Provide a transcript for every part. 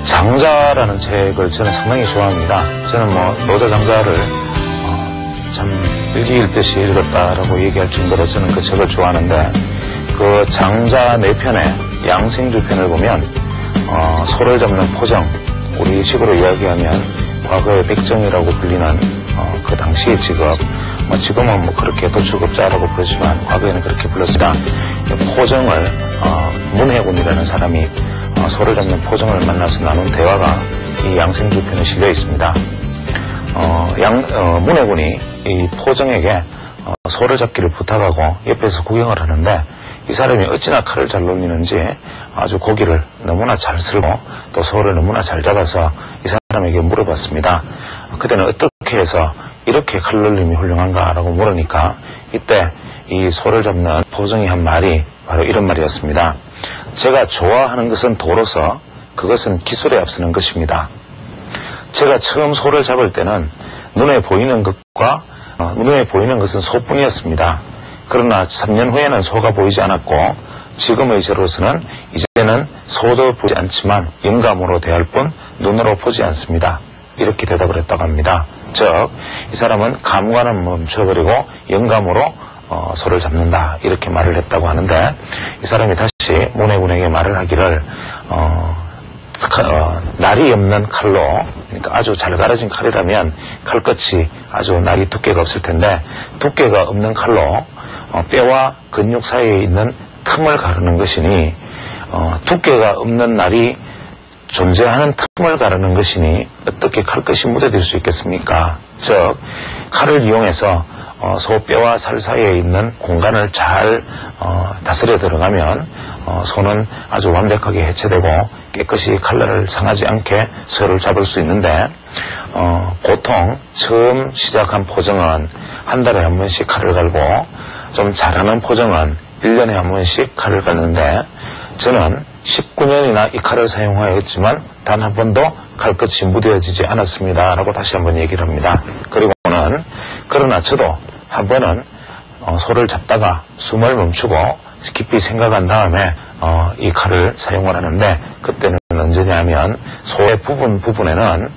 장자라는 책을 저는 상당히 좋아합니다. 저는 노자장자를 참 일기 읽듯이 읽었다라고 얘기할 정도로 저는 그 책을 좋아하는데, 그 장자 4편의 양생주 편을 보면 소를 잡는 포정, 우리 식으로 이야기하면 과거의 백정이라고 불리는 그 당시의 직업, 지금은 그렇게 도출급자라고 부르지만 과거에는 그렇게 불렀습니다. 포정을 문해군이라는 사람이 소를 잡는 포정을 만나서 나눈 대화가 이 양생주 편에 실려 있습니다. 문해군이 이 포정에게 소를 잡기를 부탁하고 옆에서 구경을 하는데, 이 사람이 어찌나 칼을 잘 놀리는지 아주 고기를 너무나 잘 쓸고 또 소를 너무나 잘 잡아서 이 사람에게 물어봤습니다. 그때는 어떻게 해서 이렇게 칼 놀림이 훌륭한가라고 물으니까, 이때 이 소를 잡는 포정이 한 말이 바로 이런 말이었습니다. 제가 좋아하는 것은 도로서 그것은 기술에 앞서는 것입니다. 제가 처음 소를 잡을 때는 눈에 보이는 것은 소뿐이었습니다. 그러나 3년 후에는 소가 보이지 않았고, 지금의 저로서는 이제는 소도 보지 않지만 영감으로 대할 뿐 눈으로 보지 않습니다. 이렇게 대답을 했다고 합니다. 즉, 이 사람은 감관은 멈춰버리고 영감으로 소를 잡는다, 이렇게 말을 했다고 하는데, 이 사람이 다시 문해군에게 말을 하기를 날이 없는 칼로, 그러니까 아주 잘 갈아진 칼이라면 칼끝이 아주 날이 두께가 없을 텐데, 두께가 없는 칼로 뼈와 근육 사이에 있는 틈을 가르는 것이니, 두께가 없는 날이 존재하는 틈을 가르는 것이니 어떻게 칼끝이 무뎌질 수 있겠습니까? 즉, 칼을 이용해서 소뼈와 살 사이에 있는 공간을 잘 다스려 들어가면 소는 아주 완벽하게 해체되고 깨끗이 칼날을 상하지 않게 소를 잡을 수 있는데, 보통 처음 시작한 포정은 한 달에 한 번씩 칼을 갈고, 좀 잘하는 포정은 1년에 한 번씩 칼을 갈는데, 저는 19년이나 이 칼을 사용하였지만 단 한 번도 칼끝이 무뎌지지 않았습니다 라고 다시 한번 얘기를 합니다. 그리고는, 그러나 저도 한 번은 소를 잡다가 숨을 멈추고 깊이 생각한 다음에 이 칼을 사용을 하는데, 그때는 언제냐면 소의 부분에는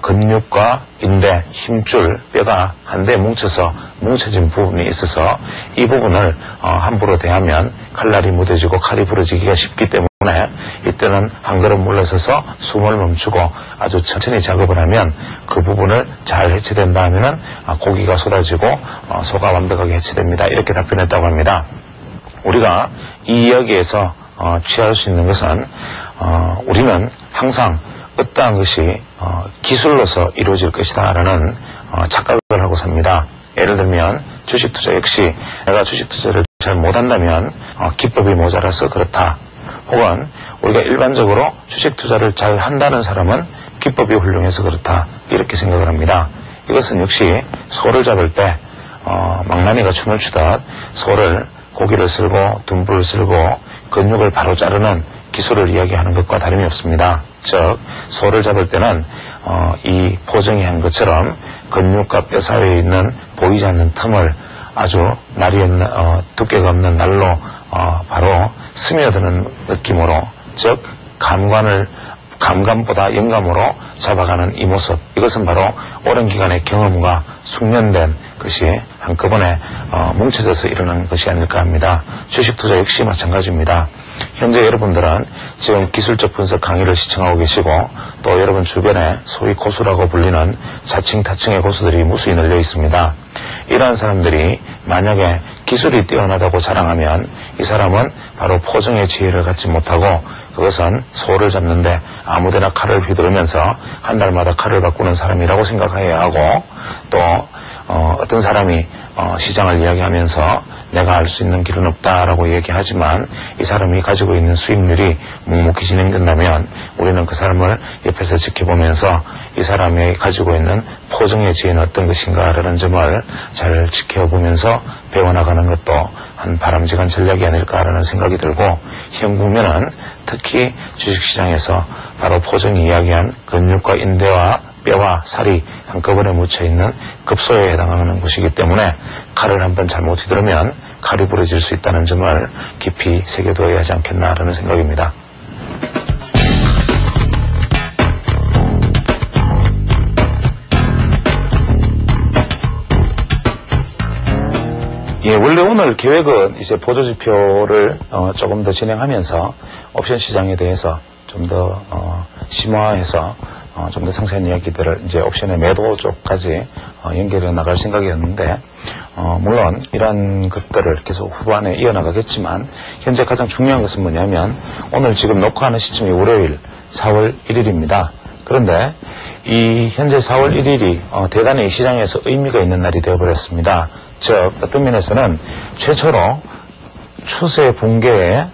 근육과 인대, 힘줄, 뼈가 한데 뭉쳐진 부분이 있어서 이 부분을 함부로 대하면 칼날이 무뎌지고 칼이 부러지기가 쉽기 때문에, 이때는 한 걸음 물러서서 숨을 멈추고 아주 천천히 작업을 하면 그 부분을 잘 해체된다 하면은 고기가 쏟아지고 소가 완벽하게 해체됩니다. 이렇게 답변했다고 합니다. 우리가 이 이야기에서 취할 수 있는 것은, 우리는 항상 어떠한 것이 기술로서 이루어질 것이다 라는 착각을 하고 삽니다. 예를 들면 주식 투자 역시 내가 주식 투자를 잘 못한다면 기법이 모자라서 그렇다, 혹은 우리가 일반적으로 주식 투자를 잘 한다는 사람은 기법이 훌륭해서 그렇다, 이렇게 생각을 합니다. 이것은 역시 소를 잡을 때 망나니가 춤을 추듯 소를 고기를 쓸고 둔부를 쓸고 근육을 바로 자르는 기술을 이야기하는 것과 다름이 없습니다. 즉, 소를 잡을 때는 이 포정이 한 것처럼 근육과 뼈 사이에 있는 보이지 않는 틈을 아주 날이 없는 두께가 없는 날로 바로 스며드는 느낌으로, 즉 감감보다 영감으로 잡아가는 이 모습, 이것은 바로 오랜 기간의 경험과 숙련된 것이 한꺼번에 뭉쳐져서 일어나는 것이 아닐까 합니다. 주식 투자 역시 마찬가지입니다. 현재 여러분들은 지금 기술적 분석 강의를 시청하고 계시고, 또 여러분 주변에 소위 고수라고 불리는 자칭 타칭의 고수들이 무수히 널려 있습니다. 이러한 사람들이 만약에 기술이 뛰어나다고 자랑하면 이 사람은 바로 포정의 지혜를 갖지 못하고, 그것은 소를 잡는데 아무데나 칼을 휘두르면서 한 달마다 칼을 바꾸는 사람이라고 생각해야 하고, 또 어떤 사람이 시장을 이야기하면서 내가 알 수 있는 길은 없다라고 얘기하지만 이 사람이 가지고 있는 수익률이 묵묵히 진행된다면 우리는 그 사람을 옆에서 지켜보면서 이 사람이 가지고 있는 포정의 지혜는 어떤 것인가라는 점을 잘 지켜보면서 배워나가는 것도 한 바람직한 전략이 아닐까라는 생각이 들고, 현 국면은 특히 주식시장에서 바로 포정이 이야기한 근육과 인대와 뼈와 살이 한꺼번에 묻혀있는 급소에 해당하는 곳이기 때문에 칼을 한번 잘못 휘두르면 칼이 부러질 수 있다는 점을 깊이 새겨두어야 하지 않겠나라는 생각입니다. 오늘 계획은 이제 보조지표를 조금 더 진행하면서 옵션 시장에 대해서 좀 더 심화해서 좀 더 상세한 이야기들을 이제 옵션의 매도 쪽까지 연결해 나갈 생각이었는데 물론 이러한 것들을 계속 후반에 이어나가겠지만 현재 가장 중요한 것은 뭐냐면 오늘 지금 녹화하는 시점이 월요일 4월 1일입니다. 그런데 이 현재 4월 1일이 대단히 시장에서 의미가 있는 날이 되어버렸습니다. 즉 어떤 면에서는 최초로 추세 붕괴의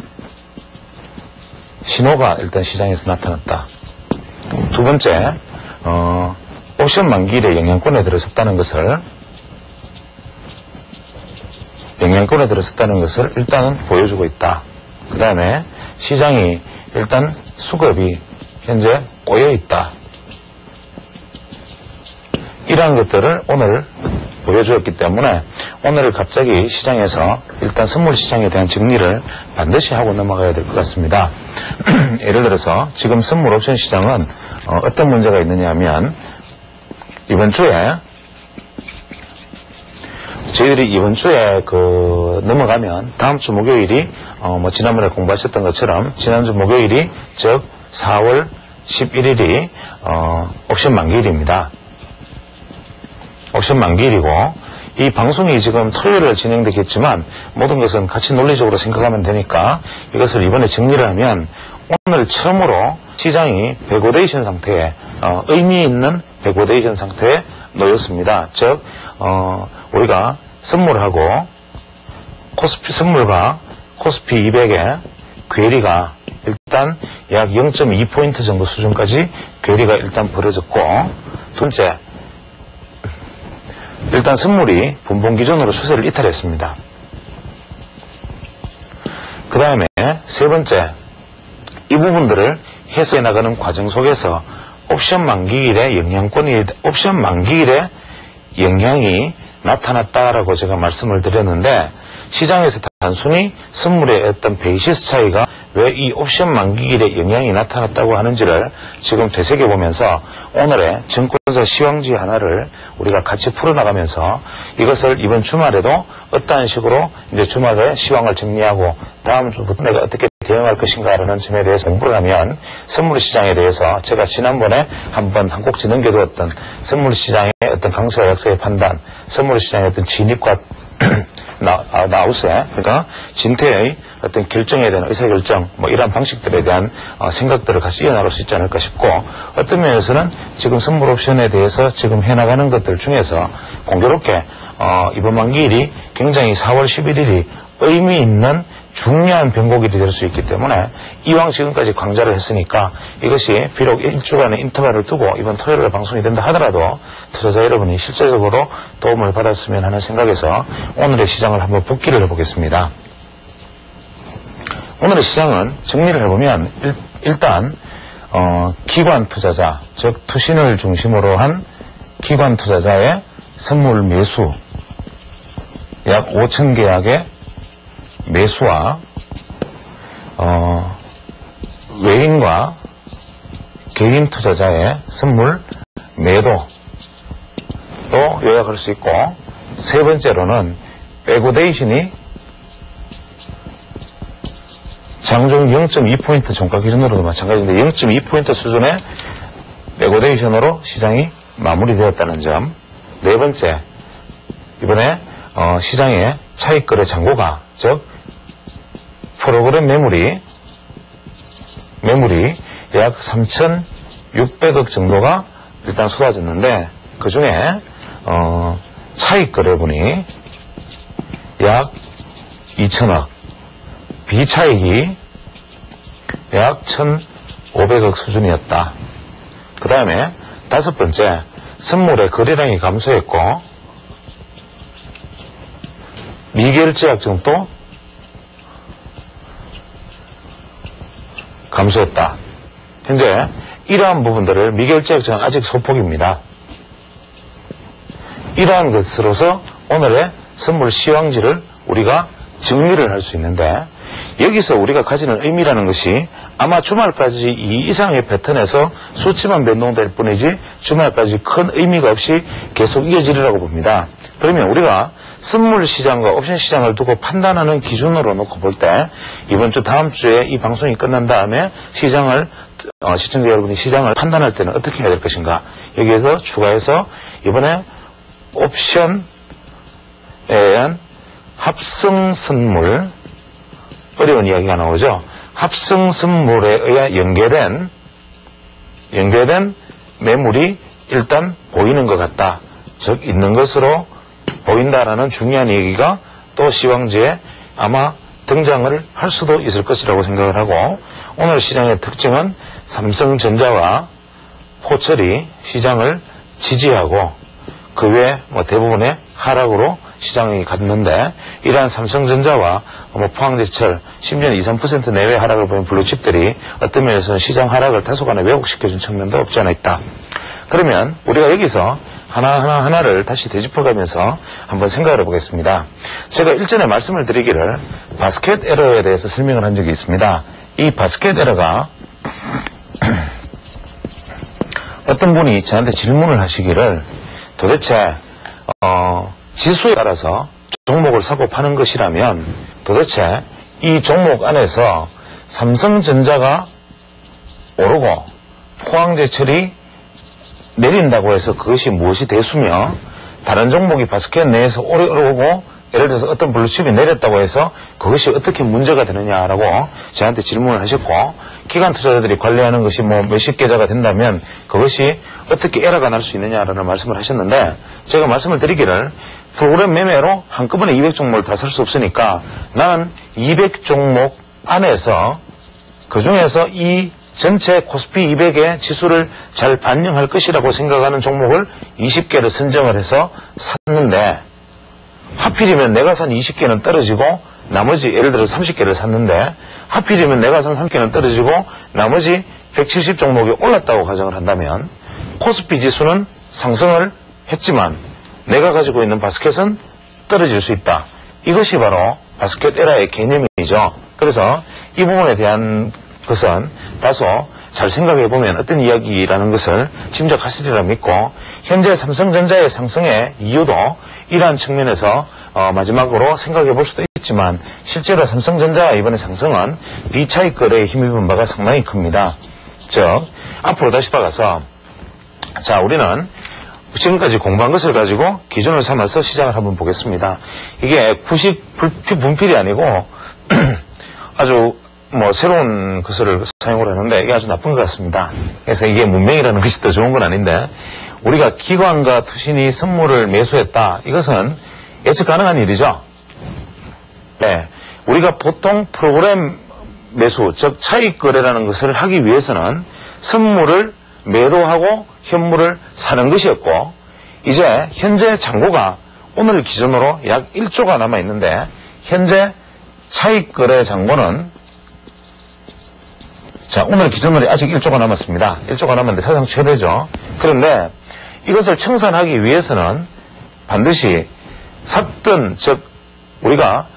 신호가 일단 시장에서 나타났다. 두 번째, 옵션 만기일에 영향권에 들어섰다는 것을 일단은 보여주고 있다. 그 다음에 시장이 일단 수급이 현재 꼬여 있다. 이러한 것들을 오늘 보여주었기 때문에 오늘 갑자기 시장에서 일단 선물 시장에 대한 정리를 반드시 하고 넘어가야 될 것 같습니다. 예를 들어서 지금 선물 옵션 시장은 어떤 문제가 있느냐 하면 이번 주에 저희들이 이번 주에 넘어가면 다음 주 목요일이 지난번에 공부하셨던 것처럼 지난주 목요일이 즉 4월 11일이 옵션 만기일입니다. 옵션 만기일이고 이 방송이 지금 토요일에 진행되겠지만 모든 것은 같이 논리적으로 생각하면 되니까 이것을 이번에 정리를 하면 오늘 처음으로 시장이 백오데이션 상태에 의미 있는 백오데이션 상태에 놓였습니다. 즉 우리가 선물과 코스피 200의 괴리가 일단 약 0.2포인트 정도 수준까지 괴리가 일단 벌어졌고 두 번째 일단 선물이 분봉 기준으로 추세를 이탈했습니다. 그 다음에 세 번째 이 부분들을 해소해 나가는 과정 속에서 옵션 만기일의 영향이 나타났다라고 제가 말씀을 드렸는데 시장에서 단순히 선물의 어떤 베이시스 차이가 왜 이 옵션 만기일에 영향이 나타났다고 하는지를 지금 되새겨보면서 오늘의 증권사 시황지 하나를 우리가 같이 풀어나가면서 이것을 이번 주말에도 어떠한 식으로 이제 주말에 시황을 정리하고 다음 주부터 내가 어떻게 대응할 것인가라는 점에 대해서 공부를 하면 선물 시장에 대해서 제가 지난번에 한번 한 꼭지 넘겨두었던 선물 시장의 어떤 강세와 약세의 판단, 선물 시장의 어떤 진입과 나우세, 그러니까 진퇴의 어떤 결정에 대한 의사결정, 이런 방식들에 대한 생각들을 같이 이어나갈 수 있지 않을까 싶고, 어떤 면에서는 지금 선물 옵션에 대해서 지금 해나가는 것들 중에서 공교롭게 이번 만기일이 굉장히 4월 11일이 의미 있는 중요한 변곡일이 될 수 있기 때문에 이왕 지금까지 강좌를 했으니까 이것이 비록 일주간의 인터벌을 두고 이번 토요일에 방송이 된다 하더라도 투자자 여러분이 실제적으로 도움을 받았으면 하는 생각에서 오늘의 시장을 한번 복기를 해보겠습니다. 오늘의 시장은 정리를 해보면 일단 기관 투자자, 즉 투신을 중심으로 한 기관 투자자의 선물 매수 약 5천 계약의 매수와 외인과 개인 투자자의 선물 매도로 요약할 수 있고, 세 번째로는 백오데이션이 장중 0.2포인트 종가 기준으로도 마찬가지인데 0.2포인트 수준의 백오데이션으로 시장이 마무리되었다는 점. 네 번째, 이번에 시장의 차익거래 잔고가, 즉 프로그램 매물이 약 3,600억 정도가 일단 쏟아졌는데 그 중에 차익거래분이 약 2,000억, 비차익이 약 1,500억 수준이었다. 그 다음에 다섯 번째, 선물의 거래량이 감소했고 미결제약증도 감소했다. 현재 이러한 부분들을 미결제약증은 아직 소폭입니다. 이러한 것으로서 오늘의 선물 시황지를 우리가 정리를 할 수 있는데, 여기서 우리가 가지는 의미라는 것이 아마 주말까지 이 이상의 패턴에서 수치만 변동될 뿐이지 주말까지 큰 의미가 없이 계속 이어지리라고 봅니다. 그러면 우리가 선물 시장과 옵션 시장을 두고 판단하는 기준으로 놓고 볼 때 이번 주 다음 주에 이 방송이 끝난 다음에 시장을 시청자 여러분이 시장을 판단할 때는 어떻게 해야 될 것인가. 여기에서 추가해서 이번에 옵션에 의한 합성 선물, 어려운 이야기가 나오죠. 합성 선물에 의해 연계된 매물이 일단 보이는 것 같다. 즉 있는 것으로 보인다라는 중요한 얘기가 또 시황지에 아마 등장을 할 수도 있을 것이라고 생각을 하고, 오늘 시장의 특징은 삼성전자와 포철이 시장을 지지하고 그 외 대부분의 하락으로 시장이 갔는데, 이러한 삼성전자와 포항제철 심지어는 2, 3% 내외 하락을 보인 블루칩들이 어떤 면에서는 시장 하락을 다소간에 왜곡시켜준 측면도 없지 않아 있다. 그러면 우리가 여기서 하나를 다시 되짚어가면서 한번 생각을 해보겠습니다. 제가 일전에 말씀을 드리기를 바스켓 에러에 대해서 설명을 한 적이 있습니다. 이 바스켓 에러가 어떤 분이 저한테 질문을 하시기를 도대체 지수에 따라서 종목을 사고 파는 것이라면 도대체 이 종목 안에서 삼성전자가 오르고 포항제철이 내린다고 해서 그것이 무엇이 대수며, 다른 종목이 바스켓 내에서 오르고 예를 들어서 어떤 블루칩이 내렸다고 해서 그것이 어떻게 문제가 되느냐라고 저한테 질문을 하셨고, 기관 투자자들이 관리하는 것이 몇십 계좌가 된다면 그것이 어떻게 에러가 날 수 있느냐라는 말씀을 하셨는데, 제가 말씀을 드리기를 프로그램 매매로 한꺼번에 200종목을 다 살 수 없으니까 나는 200종목 안에서 그 중에서 이 전체 코스피 200의 지수를 잘 반영할 것이라고 생각하는 종목을 20개를 선정을 해서 샀는데, 하필이면 내가 산 20개는 떨어지고 나머지 예를 들어 30개를 샀는데 하필이면 내가 산 30개는 떨어지고 나머지 170종목이 올랐다고 가정을 한다면 코스피 지수는 상승을 했지만 내가 가지고 있는 바스켓은 떨어질 수 있다. 이것이 바로 바스켓 에러의 개념이죠. 그래서 이 부분에 대한 것은 다소 잘 생각해보면 어떤 이야기라는 것을 짐작하시리라 믿고, 현재 삼성전자의 상승의 이유도 이러한 측면에서 마지막으로 생각해볼 수도 있지만, 실제로 삼성전자가 이번에 상승은 비차익 거래에 힘입은 바가 상당히 큽니다. 즉 앞으로 다시 돌아가서 자, 우리는 지금까지 공부한 것을 가지고 기준을 삼아서 시장을 한번 보겠습니다. 이게 구식 분필이 아니고 아주 새로운 것을 사용을 하는데 이게 아주 나쁜 것 같습니다. 그래서 이게 문맹이라는 것이 더 좋은 건 아닌데, 우리가 기관과 투신이 선물을 매수했다. 이것은 예측 가능한 일이죠. 네. 우리가 보통 프로그램 매수, 즉 차익 거래라는 것을 하기 위해서는 선물을 매도하고 현물을 사는 것이었고, 이제 현재 잔고가 오늘 기준으로 약 1조가 남아 있는데, 현재 차익 거래 잔고는 자, 오늘 기준으로 아직 1조가 남았습니다. 1조가 남았는데 사상 최대죠. 그런데 이것을 청산하기 위해서는 반드시 샀던, 즉 우리가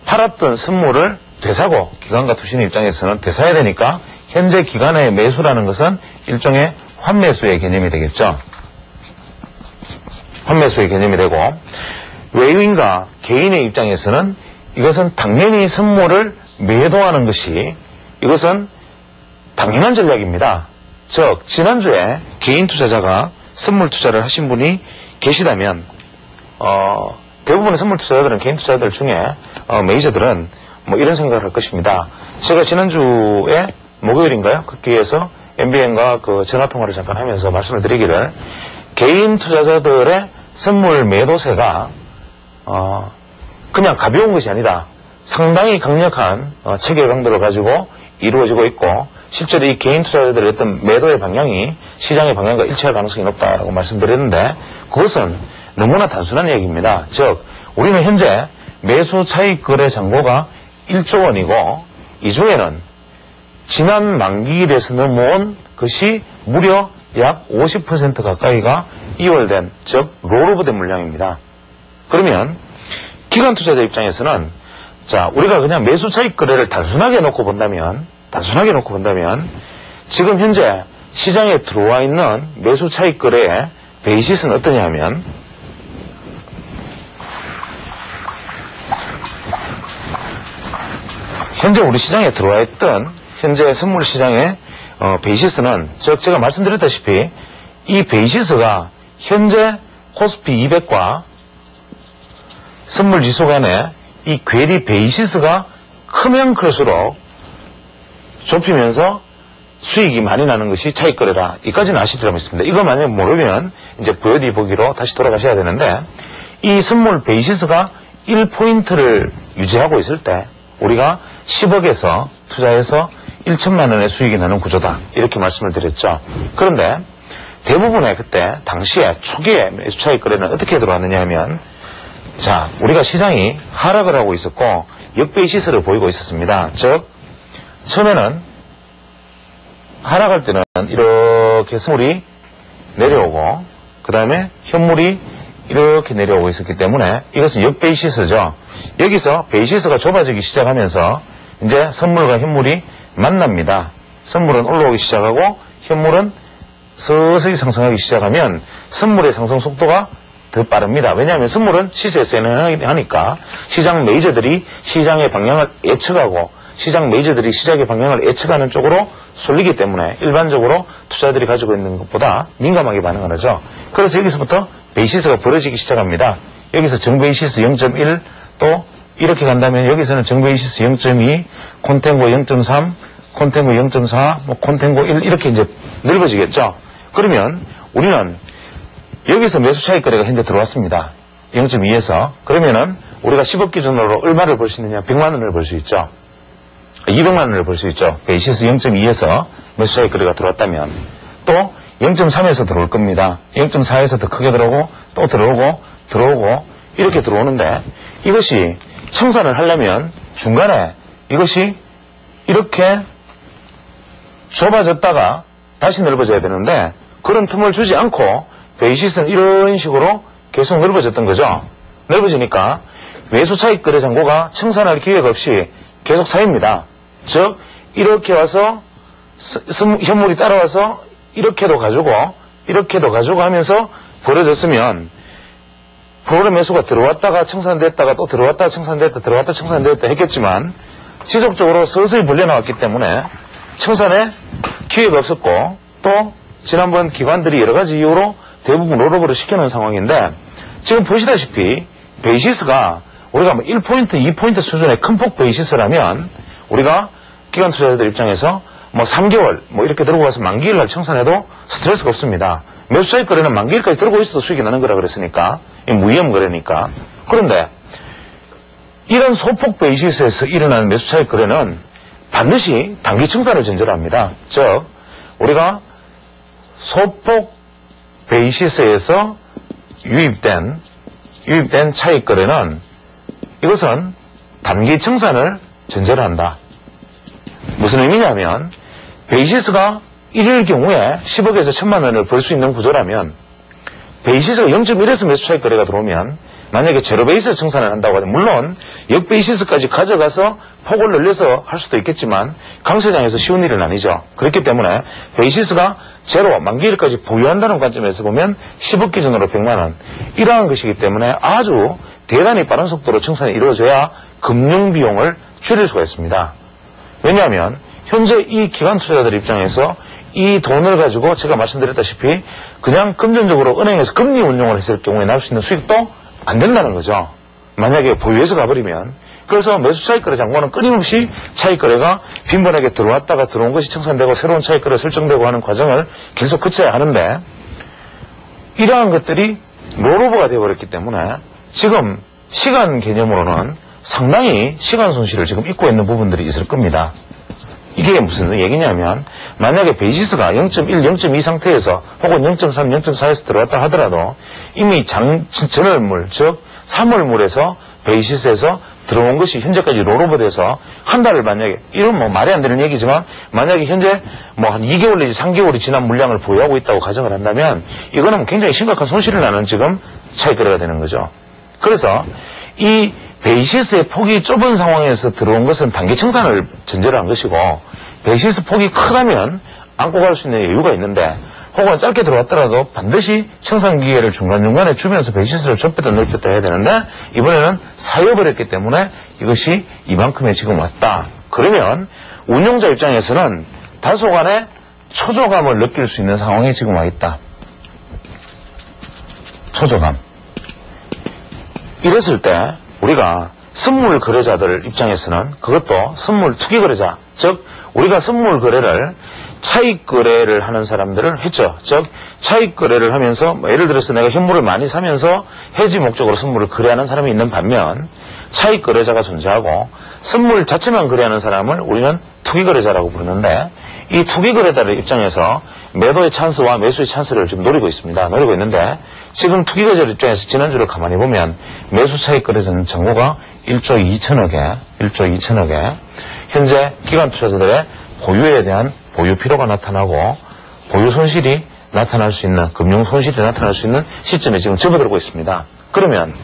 팔았던 선물을 되사고, 기관과 투신의 입장에서는 되사야 되니까 현재 기관의 매수라는 것은 일종의 환매수의 개념이 되겠죠. 환매수의 개념이 되고, 외인과 개인의 입장에서는 이것은 당연히 선물을 매도하는 것이, 이것은 당연한 전략입니다. 즉 지난주에 개인 투자자가 선물 투자를 하신 분이 계시다면 대부분의 선물 투자자들은, 개인 투자자들 중에 메이저들은 이런 생각을 할 것입니다. 제가 지난주에 목요일인가요? 거기에서 MBN과 전화통화를 잠깐 하면서 말씀을 드리기를, 개인 투자자들의 선물 매도세가 그냥 가벼운 것이 아니다. 상당히 강력한 체결 강도를 가지고 이루어지고 있고, 실제로 이 개인 투자자들의 어떤 매도의 방향이 시장의 방향과 일치할 가능성이 높다라고 말씀드렸는데, 그것은 너무나 단순한 얘기입니다. 즉 우리는 현재 매수 차익 거래 잔고가 1조 원이고, 이 중에는 지난 만기일에서 넘어온 것이 무려 약 50% 가까이가 2월된, 즉 롤오버된 물량입니다. 그러면 기관 투자자 입장에서는, 자, 우리가 그냥 매수 차익 거래를 단순하게 놓고 본다면 지금 현재 시장에 들어와 있는 매수 차익 거래의 베이시스는 어떠냐 하면, 현재 우리 시장에 들어와 있던 현재 선물 시장의 베이시스는 즉 제가 말씀드렸다시피 이 베이시스가 현재 코스피 200과 선물 지수 간에 이 괴리 베이시스가 크면 클수록 좁히면서 수익이 많이 나는 것이 차익거래라. 이까지는 아시리라고 있습니다. 이거 만약에 모르면 이제 VOD 보기로 다시 돌아가셔야 되는데 이 선물 베이시스가 1포인트를 유지하고 있을 때 우리가 10억에서 투자해서 1천만 원의 수익이 나는 구조다. 이렇게 말씀을 드렸죠. 그런데 대부분의 그때 당시에 초기에 매수 차익 거래는 어떻게 들어왔느냐 하면 자, 우리가 시장이 하락을 하고 있었고 역베이시스를 보이고 있었습니다. 즉 처음에는 하락할 때는 이렇게 선물이 내려오고 그 다음에 현물이 이렇게 내려오고 있었기 때문에 이것은 역베이시스죠. 여기서 베이시스가 좁아지기 시작하면서 이제 선물과 현물이 만납니다. 선물은 올라오기 시작하고 현물은 서서히 상승하기 시작하면 선물의 상승 속도가 더 빠릅니다. 왜냐하면 선물은 시세에 세뇌하니까 시장 메이저들이 시장의 방향을 예측하고 시장 메이저들이 시장의 방향을 예측하는 쪽으로 쏠리기 때문에 일반적으로 투자들이 가지고 있는 것보다 민감하게 반응을 하죠. 그래서 여기서부터 베이시스가 벌어지기 시작합니다. 여기서 정베이시스 0.1 또 이렇게 간다면 여기서는 정베이시스 0.2 콘텐고 0.3 콘텐고 0.4 뭐 콘텐고 1 이렇게 이제 넓어지겠죠. 그러면 우리는 여기서 매수 차익 거래가 현재 들어왔습니다. 0.2에서 그러면은 우리가 10억 기준으로 얼마를 벌 수 있느냐 100만 원을 벌 수 있죠. 200만 원을 벌 수 있죠. 베이시스 0.2에서 매수 차익 거래가 들어왔다면 또 0.3에서 들어올 겁니다. 0.4에서 더 크게 들어오고 또 들어오고 이렇게 들어오는데 이것이 청산을 하려면 중간에 이것이 이렇게 좁아졌다가 다시 넓어져야 되는데 그런 틈을 주지 않고 베이시스는 이런 식으로 계속 넓어졌던 거죠. 넓어지니까 매수 차익 거래 잔고가 청산할 기회가 없이 계속 쌓입니다. 즉 이렇게 와서 현물이 따라와서 이렇게도 가지고 하면서 벌어졌으면 프로그램 매수가 들어왔다가 청산됐다가 또 들어왔다가 청산됐다 들어왔다 청산됐다 했겠지만 지속적으로 서서히 벌려나왔기 때문에 청산에 기회가 없었고 또 지난번 기관들이 여러 가지 이유로 대부분 롤오버를 시켜놓은 상황인데 지금 보시다시피 베이시스가 우리가 뭐 1포인트, 2포인트 수준의 큰 폭 베이시스라면 우리가 기관 투자자들 입장에서 뭐 3개월 뭐 이렇게 들고 가서 만기일 날 청산해도 스트레스가 없습니다. 매수 차익 거래는 만기일까지 들고 있어도 수익이 나는 거라 그랬으니까 무위험 거래니까. 그런데 이런 소폭 베이시스에서 일어나는 매수 차익 거래는 반드시 단기 청산을 전제로 합니다. 즉 우리가 소폭 베이시스에서 유입된 차익 거래는 이것은 단기 청산을 전제로 한다. 무슨 의미냐면 베이시스가 1일 경우에 10억에서 1000만 원을 벌 수 있는 구조라면 베이시스가 0.1에서 매수 차익 거래가 들어오면 만약에 제로 베이스 청산을 한다고 하면 물론 역베이시스까지 가져가서 폭을 늘려서 할 수도 있겠지만 강세장에서 쉬운 일은 아니죠. 그렇기 때문에 베이시스가 제로 만기일까지 보유한다는 관점에서 보면 10억 기준으로 100만 원 이러한 것이기 때문에 아주 대단히 빠른 속도로 청산이 이루어져야 금융비용을 줄일 수가 있습니다. 왜냐하면 현재 이 기관 투자자들 입장에서 이 돈을 가지고 제가 말씀드렸다시피 그냥 금전적으로 은행에서 금리 운용을 했을 경우에 나올 수 있는 수익도 안 된다는 거죠. 만약에 보유해서 가버리면. 그래서 매수 차익 거래 잔고는 끊임없이 차익 거래가 빈번하게 들어왔다가 들어온 것이 청산되고 새로운 차익 거래 설정되고 하는 과정을 계속 거쳐야 하는데 이러한 것들이 롤오버가 되어버렸기 때문에 지금 시간 개념으로는 상당히 시간 손실을 지금 입고 있는 부분들이 있을 겁니다. 이게 무슨 얘기냐면 만약에 베이시스가 0.1, 0.2 상태에서 혹은 0.3, 0.4에서 들어왔다 하더라도 이미 전월물, 즉 3월물에서 베이시스에서 들어온 것이 현재까지 롤오버 돼서 한 달을 만약에 이런 뭐 말이 안 되는 얘기지만 만약에 현재 뭐 한 2개월 내지 3개월이 지난 물량을 보유하고 있다고 가정을 한다면 이거는 굉장히 심각한 손실을 나는 지금 차익 거래가 되는 거죠. 그래서 이 베이시스의 폭이 좁은 상황에서 들어온 것은 단기 청산을 전제로 한 것이고 베이시스 폭이 크다면 안고 갈 수 있는 여유가 있는데 혹은 짧게 들어왔더라도 반드시 청산 기회를 중간중간에 주면서 베이시스를 좁혔다 넓혔다 해야 되는데 이번에는 사여버렸기 때문에 이것이 이만큼에 지금 왔다. 그러면 운용자 입장에서는 다소간의 초조감을 느낄 수 있는 상황에 지금 와 있다. 초조감. 이랬을 때 우리가 선물 거래자들 입장에서는 그것도 선물 투기 거래자, 즉 우리가 선물 거래를 차익 거래를 하는 사람들을 했죠. 즉 차익 거래를 하면서 예를 들어서 내가 현물을 많이 사면서 해지 목적으로 선물을 거래하는 사람이 있는 반면 차익 거래자가 존재하고 선물 자체만 거래하는 사람을 우리는 투기 거래자라고 부르는데, 이 투기 거래자들 입장에서 매도의 찬스와 매수의 찬스를 지금 노리고 있습니다. 노리고 있는데 지금 투기 거래자 입장에서 지난주를 가만히 보면 매수 차익 거래자는 정보가 1조 2천억에 현재 기관 투자자들의 보유에 대한 보유 피로가 나타나고 보유 손실이 나타날 수 있는, 금융 손실이 나타날 수 있는 시점에 지금 접어들고 있습니다. 그러면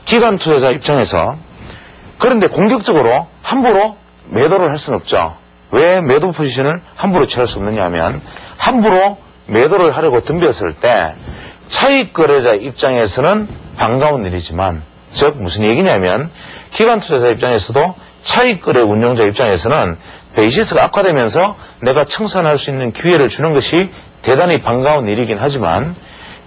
기관 투자자 입장에서 그런데 공격적으로 함부로 매도를 할 수는 없죠. 왜 매도 포지션을 함부로 취할 수 없느냐 하면 함부로 매도를 하려고 덤볐을 때 차익 거래자 입장에서는 반가운 일이지만, 즉 무슨 얘기냐면 기관 투자자 입장에서도 차익 거래 운용자 입장에서는 베이시스가 악화되면서 내가 청산할 수 있는 기회를 주는 것이 대단히 반가운 일이긴 하지만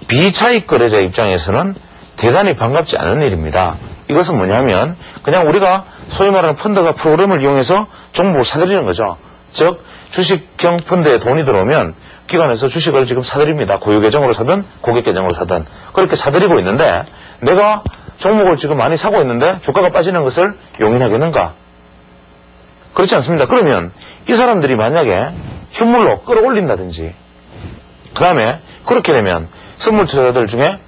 비차익 거래자 입장에서는 대단히 반갑지 않은 일입니다. 이것은 뭐냐면 그냥 우리가 소위 말하는 펀드가 프로그램을 이용해서 종목을 사들이는 거죠. 즉 주식형 펀드에 돈이 들어오면 기관에서 주식을 지금 사들입니다. 고유 계정으로 사든 고객 계정으로 사든 그렇게 사들이고 있는데, 내가 종목을 지금 많이 사고 있는데 주가가 빠지는 것을 용인하겠는가? 그렇지 않습니다. 그러면 이 사람들이 만약에 현물로 끌어올린다든지, 그 다음에 그렇게 되면 선물 투자자들 중에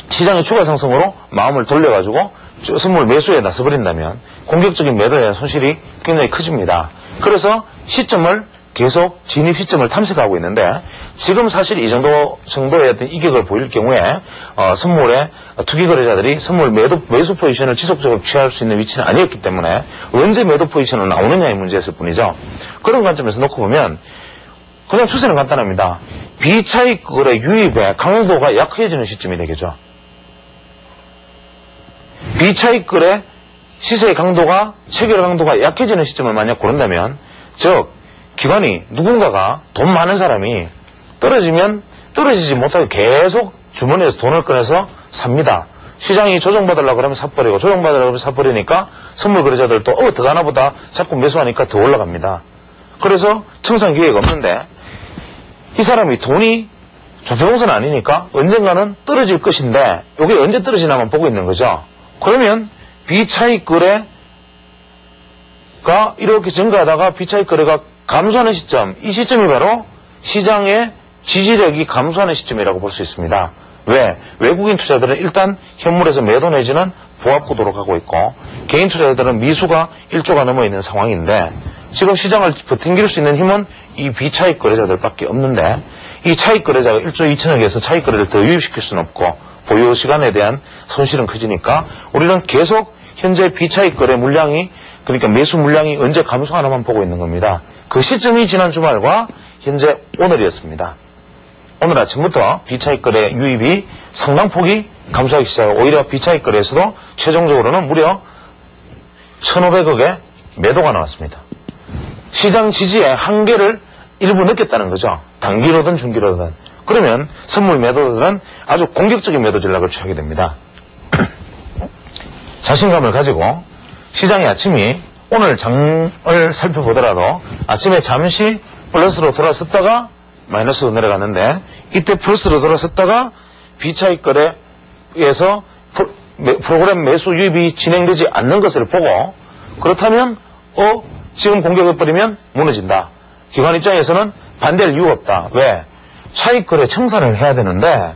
시장의 추가 상승으로 마음을 돌려가지고 선물 매수에 나서버린다면 공격적인 매도에 대한 손실이 굉장히 커집니다. 그래서 시점을 계속 진입 시점을 탐색하고 있는데, 지금 사실 이 정도의 어떤 이격을 보일 경우에 선물의 투기 거래자들이 선물 매수 포지션을 지속적으로 취할 수 있는 위치는 아니었기 때문에 언제 매도 포지션으로 나오느냐의 문제였을 뿐이죠. 그런 관점에서 놓고 보면 그냥 추세는 간단합니다. 비차익 거래 유입의 강도가 약해지는 시점이 되겠죠. 비차익 거래 시세의 강도가, 체결 강도가 약해지는 시점을 만약 고른다면, 즉 기관이 누군가가 돈 많은 사람이 떨어지면 떨어지지 못하게 계속 주머니에서 돈을 꺼내서 삽니다. 시장이 조정받으려고 그러면 사버리고 조정받으려고 그러면 사버리니까 선물 거래자들도 더 가나 보다 자꾸 매수하니까 더 올라갑니다. 그래서 청산 기회가 없는데 이 사람이 돈이 조폐공사는 아니니까 언젠가는 떨어질 것인데 이게 언제 떨어지나만 보고 있는 거죠. 그러면 비차익 거래가 이렇게 증가하다가 비차익 거래가 감소하는 시점, 이 시점이 바로 시장의 지지력이 감소하는 시점이라고 볼 수 있습니다. 왜? 외국인 투자들은 일단 현물에서 매도 내지는 보합 구도로 가고 있고 개인 투자자들은 미수가 1조가 넘어 있는 상황인데, 지금 시장을 버팅길 수 있는 힘은 이 비차익 거래자들밖에 없는데, 이 차익 거래자가 1조 2천억에서 차익 거래를 더 유입시킬 수는 없고 보유 시간에 대한 손실은 커지니까 우리는 계속 현재 비차익 거래 물량이, 그러니까 매수 물량이 언제 감소하나만 보고 있는 겁니다. 그 시점이 지난 주말과 현재 오늘이었습니다. 오늘 아침부터 비차익 거래 유입이 상당폭이 감소하기 시작하고 오히려 비차익 거래에서도 최종적으로는 무려 1,500억의 매도가 나왔습니다. 시장 지지의 한계를 일부 느꼈다는 거죠. 단기로든 중기로든. 그러면 선물 매도들은 아주 공격적인 매도 전략을 취하게 됩니다. 자신감을 가지고 시장의 아침이 오늘 장을 살펴보더라도 아침에 잠시 플러스로 돌아섰다가 마이너스로 내려갔는데, 이때 플러스로 돌아섰다가 비차익 거래에서 프로그램 매수 유입이 진행되지 않는 것을 보고, 그렇다면 지금 공격해버리면 무너진다. 기관 입장에서는 반대할 이유가 없다. 왜? 차익 거래 청산을 해야 되는데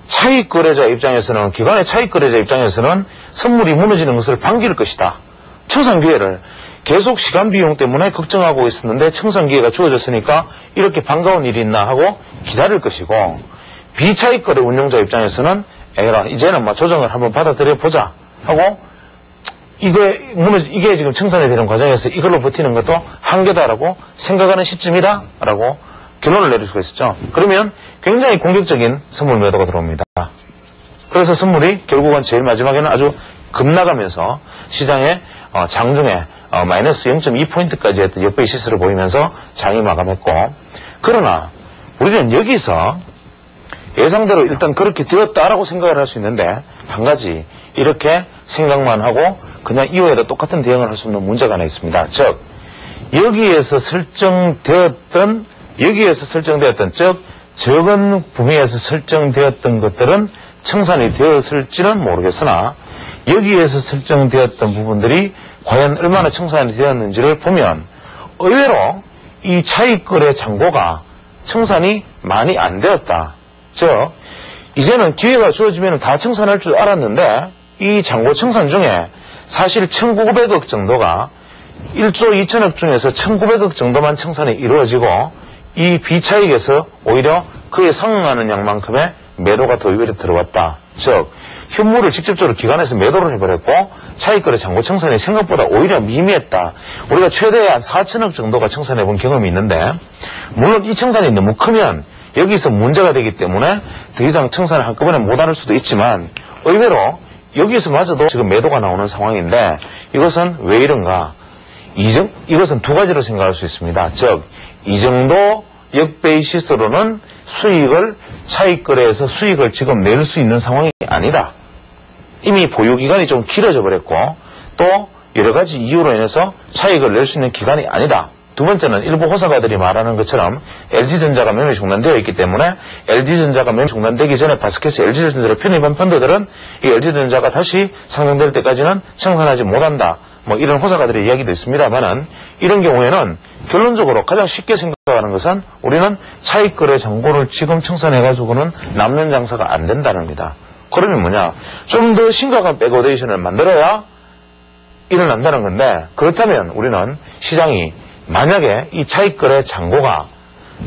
차익 거래자 입장에서는, 기관의 차익 거래자 입장에서는 선물이 무너지는 것을 반길 것이다. 청산 기회를 계속 시간 비용 때문에 걱정하고 있었는데 청산 기회가 주어졌으니까 이렇게 반가운 일이 있나 하고 기다릴 것이고, 비차익 거래 운용자 입장에서는 에라 이제는 조정을 한번 받아들여 보자 하고, 이게 지금 청산이 되는 과정에서 이걸로 버티는 것도 한계다라고 생각하는 시점이다라고 결론을 내릴 수가 있었죠. 그러면 굉장히 공격적인 선물 매도가 들어옵니다. 그래서 선물이 결국은 제일 마지막에는 아주 급나가면서 시장의 장중에 마이너스 0.2포인트까지 했던 역배이 시세를 보이면서 장이 마감했고, 그러나 우리는 여기서 예상대로 일단 그렇게 되었다라고 생각을 할 수 있는데, 한 가지 이렇게 생각만 하고 그냥 이후에도 똑같은 대응을 할 수 없는 문제가 하나 있습니다. 즉 여기에서 설정되었던 즉 적은 범위에서 설정되었던 것들은 청산이 되었을지는 모르겠으나, 여기에서 설정되었던 부분들이 과연 얼마나 청산이 되었는지를 보면 의외로 이 차익거래 잔고가 청산이 많이 안 되었다. 즉 이제는 기회가 주어지면 다 청산할 줄 알았는데, 이 잔고 청산 중에 사실 1,900억 정도가 1조 2천억 중에서 1,900억 정도만 청산이 이루어지고, 이 비차익에서 오히려 그에 상응하는 양만큼의 매도가 더 오히려 들어왔다. 즉 현물을 직접적으로 기관에서 매도를 해버렸고, 차익거래 잔고 청산이 생각보다 오히려 미미했다. 우리가 최대 한 4천억 정도가 청산해본 경험이 있는데, 물론 이 청산이 너무 크면 여기서 문제가 되기 때문에 더 이상 청산을 한꺼번에 못할 수도 있지만, 의외로 여기서마저도 지금 매도가 나오는 상황인데, 이것은 왜 이런가? 이것은 두 가지로 생각할 수 있습니다. 즉 이 정도 역베이시스로는 차익거래에서 수익을 지금 낼 수 있는 상황이 아니다. 이미 보유기간이 좀 길어져 버렸고, 또 여러 가지 이유로 인해서 차익을 낼 수 있는 기간이 아니다. 두 번째는 일부 호사가들이 말하는 것처럼 LG전자가 매매 중단되어 있기 때문에, LG전자가 매매 중단되기 전에 바스켓에 LG전자를 편입한 펀드들은 이 LG전자가 다시 상승될 때까지는 청산하지 못한다. 이런 호사가들의 이야기도 있습니다만은, 이런 경우에는 결론적으로 가장 쉽게 생각하는 것은 우리는 차익거래 잔고를 지금 청산해가지고는 남는 장사가 안 된다는 겁니다. 그러면 뭐냐? 좀 더 심각한 백오데이션을 만들어야 일어난다는 건데, 그렇다면 우리는 시장이 만약에 이 차익거래 잔고가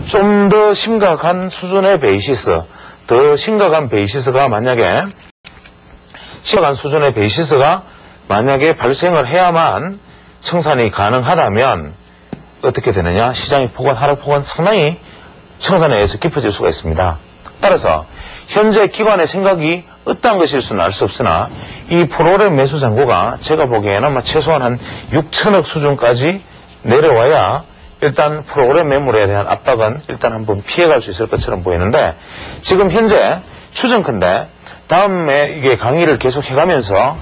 좀 더 심각한 수준의 베이시스, 더 심각한 베이시스가 만약에 발생을 해야만 청산이 가능하다면 어떻게 되느냐? 시장의 하락폭은 상당히 청산에 의해서 깊어질 수가 있습니다. 따라서 현재 기관의 생각이 어떠한 것일 수는 알 수 없으나, 이 프로그램 매수 잔고가 제가 보기에는 최소한 한 6천억 수준까지 내려와야 일단 프로그램 매물에 대한 압박은 일단 한번 피해갈 수 있을 것처럼 보이는데, 지금 현재 추정컨대 다음에 이게 강의를 계속 해가면서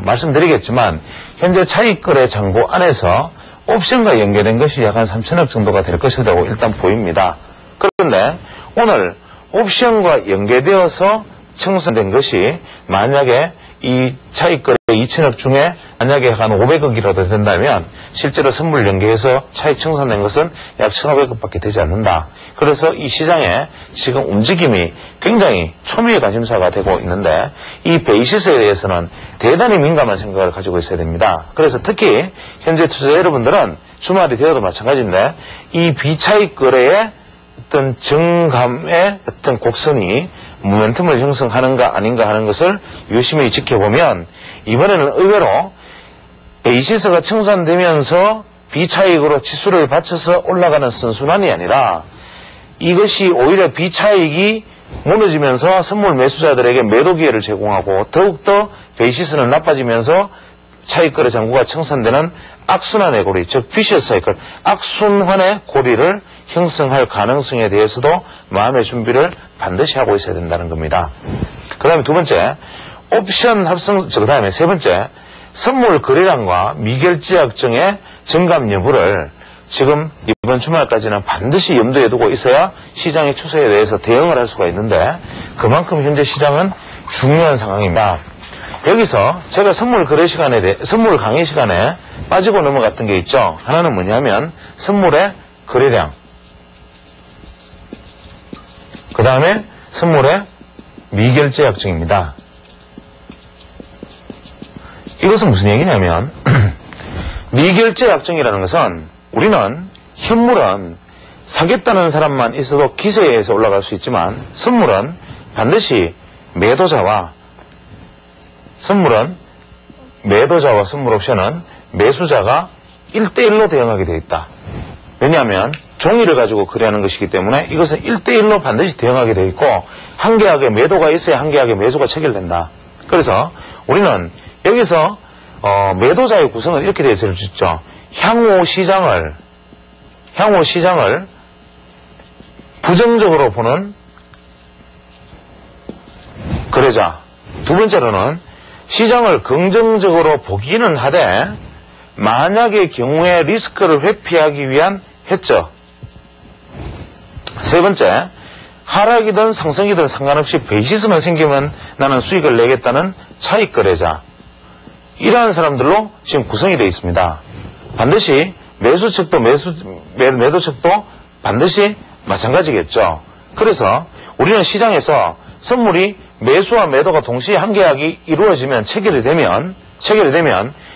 말씀드리겠지만, 현재 차익거래 잔고 안에서 옵션과 연계된 것이 약 한 3천억 정도가 될 것이라고 일단 보입니다. 그런데 오늘 옵션과 연계되어서 청산된 것이 만약에 이 차익거래 2천억 중에 만약에 한 500억이라도 된다면, 실제로 선물 연계해서 차익 청산된 것은 약 1,500억밖에 되지 않는다. 그래서 이 시장의 지금 움직임이 굉장히 초미의 관심사가 되고 있는데, 이 베이시스에 대해서는 대단히 민감한 생각을 가지고 있어야 됩니다. 그래서 특히 현재 투자자 여러분들은 주말이 되어도 마찬가지인데, 이 비차익 거래의 어떤 정감의 어떤 곡선이 모멘텀을 형성하는가 아닌가 하는 것을 유심히 지켜보면, 이번에는 의외로 베이시스가 청산되면서 비차익으로 지수를 받쳐서 올라가는 선순환이 아니라, 이것이 오히려 비차익이 무너지면서 선물 매수자들에게 매도 기회를 제공하고, 더욱더 베이시스는 나빠지면서 차익거래 잔고가 청산되는 악순환의 고리, 즉 비셔스 사이클, 악순환의 고리를 형성할 가능성에 대해서도 마음의 준비를 반드시 하고 있어야 된다는 겁니다. 그 다음에 두 번째, 옵션 합성, 그 다음에 세 번째, 선물 거래량과 미결제 약정의 증감 여부를 지금 이번 주말까지는 반드시 염두에 두고 있어야 시장의 추세에 대해서 대응을 할 수가 있는데, 그만큼 현재 시장은 중요한 상황입니다. 여기서 제가 선물 강의 시간에 빠지고 넘어갔던 게 있죠. 하나는 뭐냐면 선물의 거래량, 그 다음에 선물의 미결제 약정입니다. 이것은 무슨 얘기냐면 미결제 약정이라는 것은, 우리는 현물은 사겠다는 사람만 있어도 기세에 의해서 올라갈 수 있지만, 선물은 반드시 매도자와 선물 옵션은 매수자가 1대1로 대응하게 되어 있다. 왜냐하면 종이를 가지고 거래하는 것이기 때문에 이것은 1대1로 반드시 대응하게 되어 있고, 한 계약에 매도가 있어야 한 계약에 매수가 체결된다. 그래서 우리는 여기서 매도자의 구성은 이렇게 되어 있을 수 있죠. 향후 시장을 부정적으로 보는 거래자. 두 번째로는 시장을 긍정적으로 보기는 하되 만약의 경우에 리스크를 회피하기 위한 해저. 세 번째, 하락이든 상승이든 상관없이 베이시스만 생기면 나는 수익을 내겠다는 차익 거래자. 이러한 사람들로 지금 구성이 되어 있습니다. 반드시 매수 측도 매도 측도 반드시 마찬가지겠죠. 그래서 우리는 시장에서 선물이 매수와 매도가 동시에 한 계약이 이루어지면 체결이 되면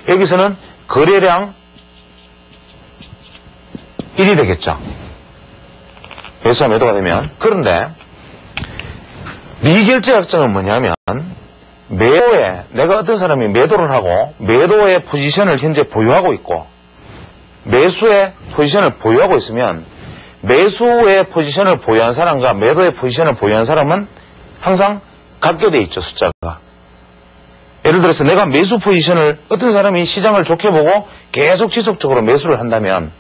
여기서는 거래량 1이 되겠죠. 매수와 매도가 되면. 그런데 미결제 약정은 뭐냐면 매도에 내가 어떤 사람이 매도를 하고 매도의 포지션을 현재 보유하고 있고 매수의 포지션을 보유하고 있으면 매수의 포지션을 보유한 사람과 매도의 포지션을 보유한 사람은 항상 같게 돼 있죠. 숫자가. 예를 들어서 내가 매수 포지션을 어떤 사람이 시장을 좋게 보고 계속 지속적으로 매수를 한다면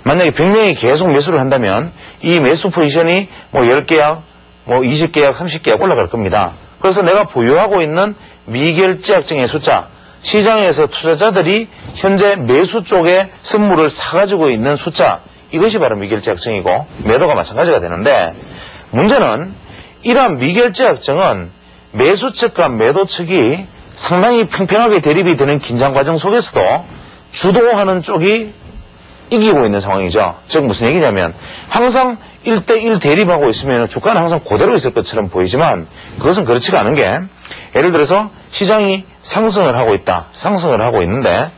만약에 100명이 계속 매수를 한다면 이 매수 포지션이 뭐 10계약, 뭐 20계약, 30계약 올라갈 겁니다. 그래서 내가 보유하고 있는 미결제약정의 숫자, 시장에서 투자자들이 현재 매수 쪽에 선물을 사가지고 있는 숫자, 이것이 바로 미결제약정이고 매도가 마찬가지가 되는데 문제는 이러한 미결제약정은 매수 측과 매도 측이 상당히 팽팽하게 대립이 되는 긴장 과정 속에서도 주도하는 쪽이 이기고 있는 상황이죠. 즉 무슨 얘기냐면 항상 1대1 대립하고 있으면 주가는 항상 그대로 있을 것처럼 보이지만 그것은 그렇지가 않은 게 예를 들어서 시장이 상승을 하고 있다. 상승을 하고 있는데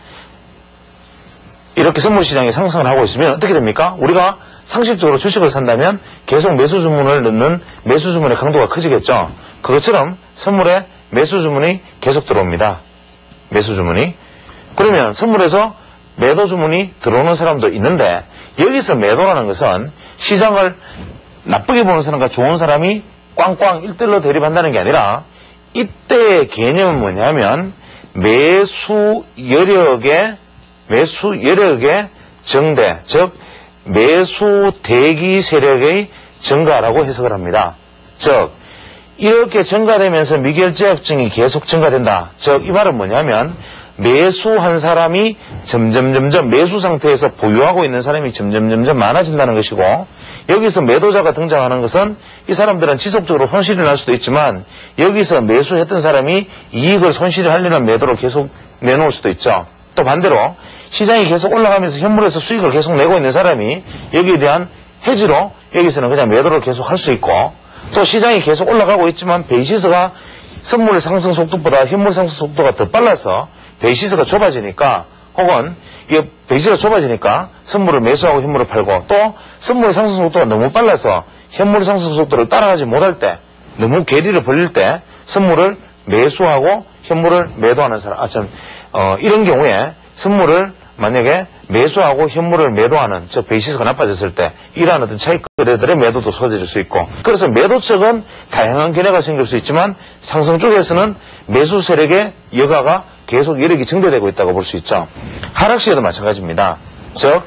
이렇게 선물 시장이 상승을 하고 있으면 어떻게 됩니까? 우리가 상식적으로 주식을 산다면 계속 매수 주문을 넣는 매수 주문의 강도가 커지겠죠. 그것처럼 선물에 매수 주문이 계속 들어옵니다. 매수 주문이. 그러면 선물에서 매도 주문이 들어오는 사람도 있는데 여기서 매도라는 것은 시장을 나쁘게 보는 사람과 좋은 사람이 꽝꽝 1대1로 대립한다는 게 아니라 이때의 개념은 뭐냐면 매수 여력의 정대, 즉 매수 대기 세력의 증가라고 해석을 합니다. 즉 이렇게 증가되면서 미결제약정이 계속 증가된다. 즉 이 말은 뭐냐면 매수한 사람이 점점 매수 상태에서 보유하고 있는 사람이 점점 많아진다는 것이고 여기서 매도자가 등장하는 것은 이 사람들은 지속적으로 손실이 날 수도 있지만 여기서 매수했던 사람이 이익을 손실을 하려는 매도를 계속 내놓을 수도 있죠. 또 반대로 시장이 계속 올라가면서 현물에서 수익을 계속 내고 있는 사람이 여기에 대한 해지로 여기서는 그냥 매도를 계속 할 수 있고 또 시장이 계속 올라가고 있지만 베이시스가 선물 상승 속도보다 현물 상승 속도가 더 빨라서 베이시스가 좁아지니까 혹은 이게 베이시스가 좁아지니까 선물을 매수하고 현물을 팔고 또 선물의 상승 속도가 너무 빨라서 현물 상승 속도를 따라가지 못할 때 너무 괴리를 벌릴 때 선물을 매수하고 현물을 매도하는 사람 이런 경우에 선물을 만약에 매수하고 현물을 매도하는 즉 베이시스가 나빠졌을 때 이러한 어떤 차익 거래들의 매도도 쏟아질 수 있고 그래서 매도 측은 다양한 견해가 생길 수 있지만 상승 쪽에서는 매수 세력의 여가가 계속 여력이 증대되고 있다고 볼 수 있죠. 하락 시에도 마찬가지입니다. 즉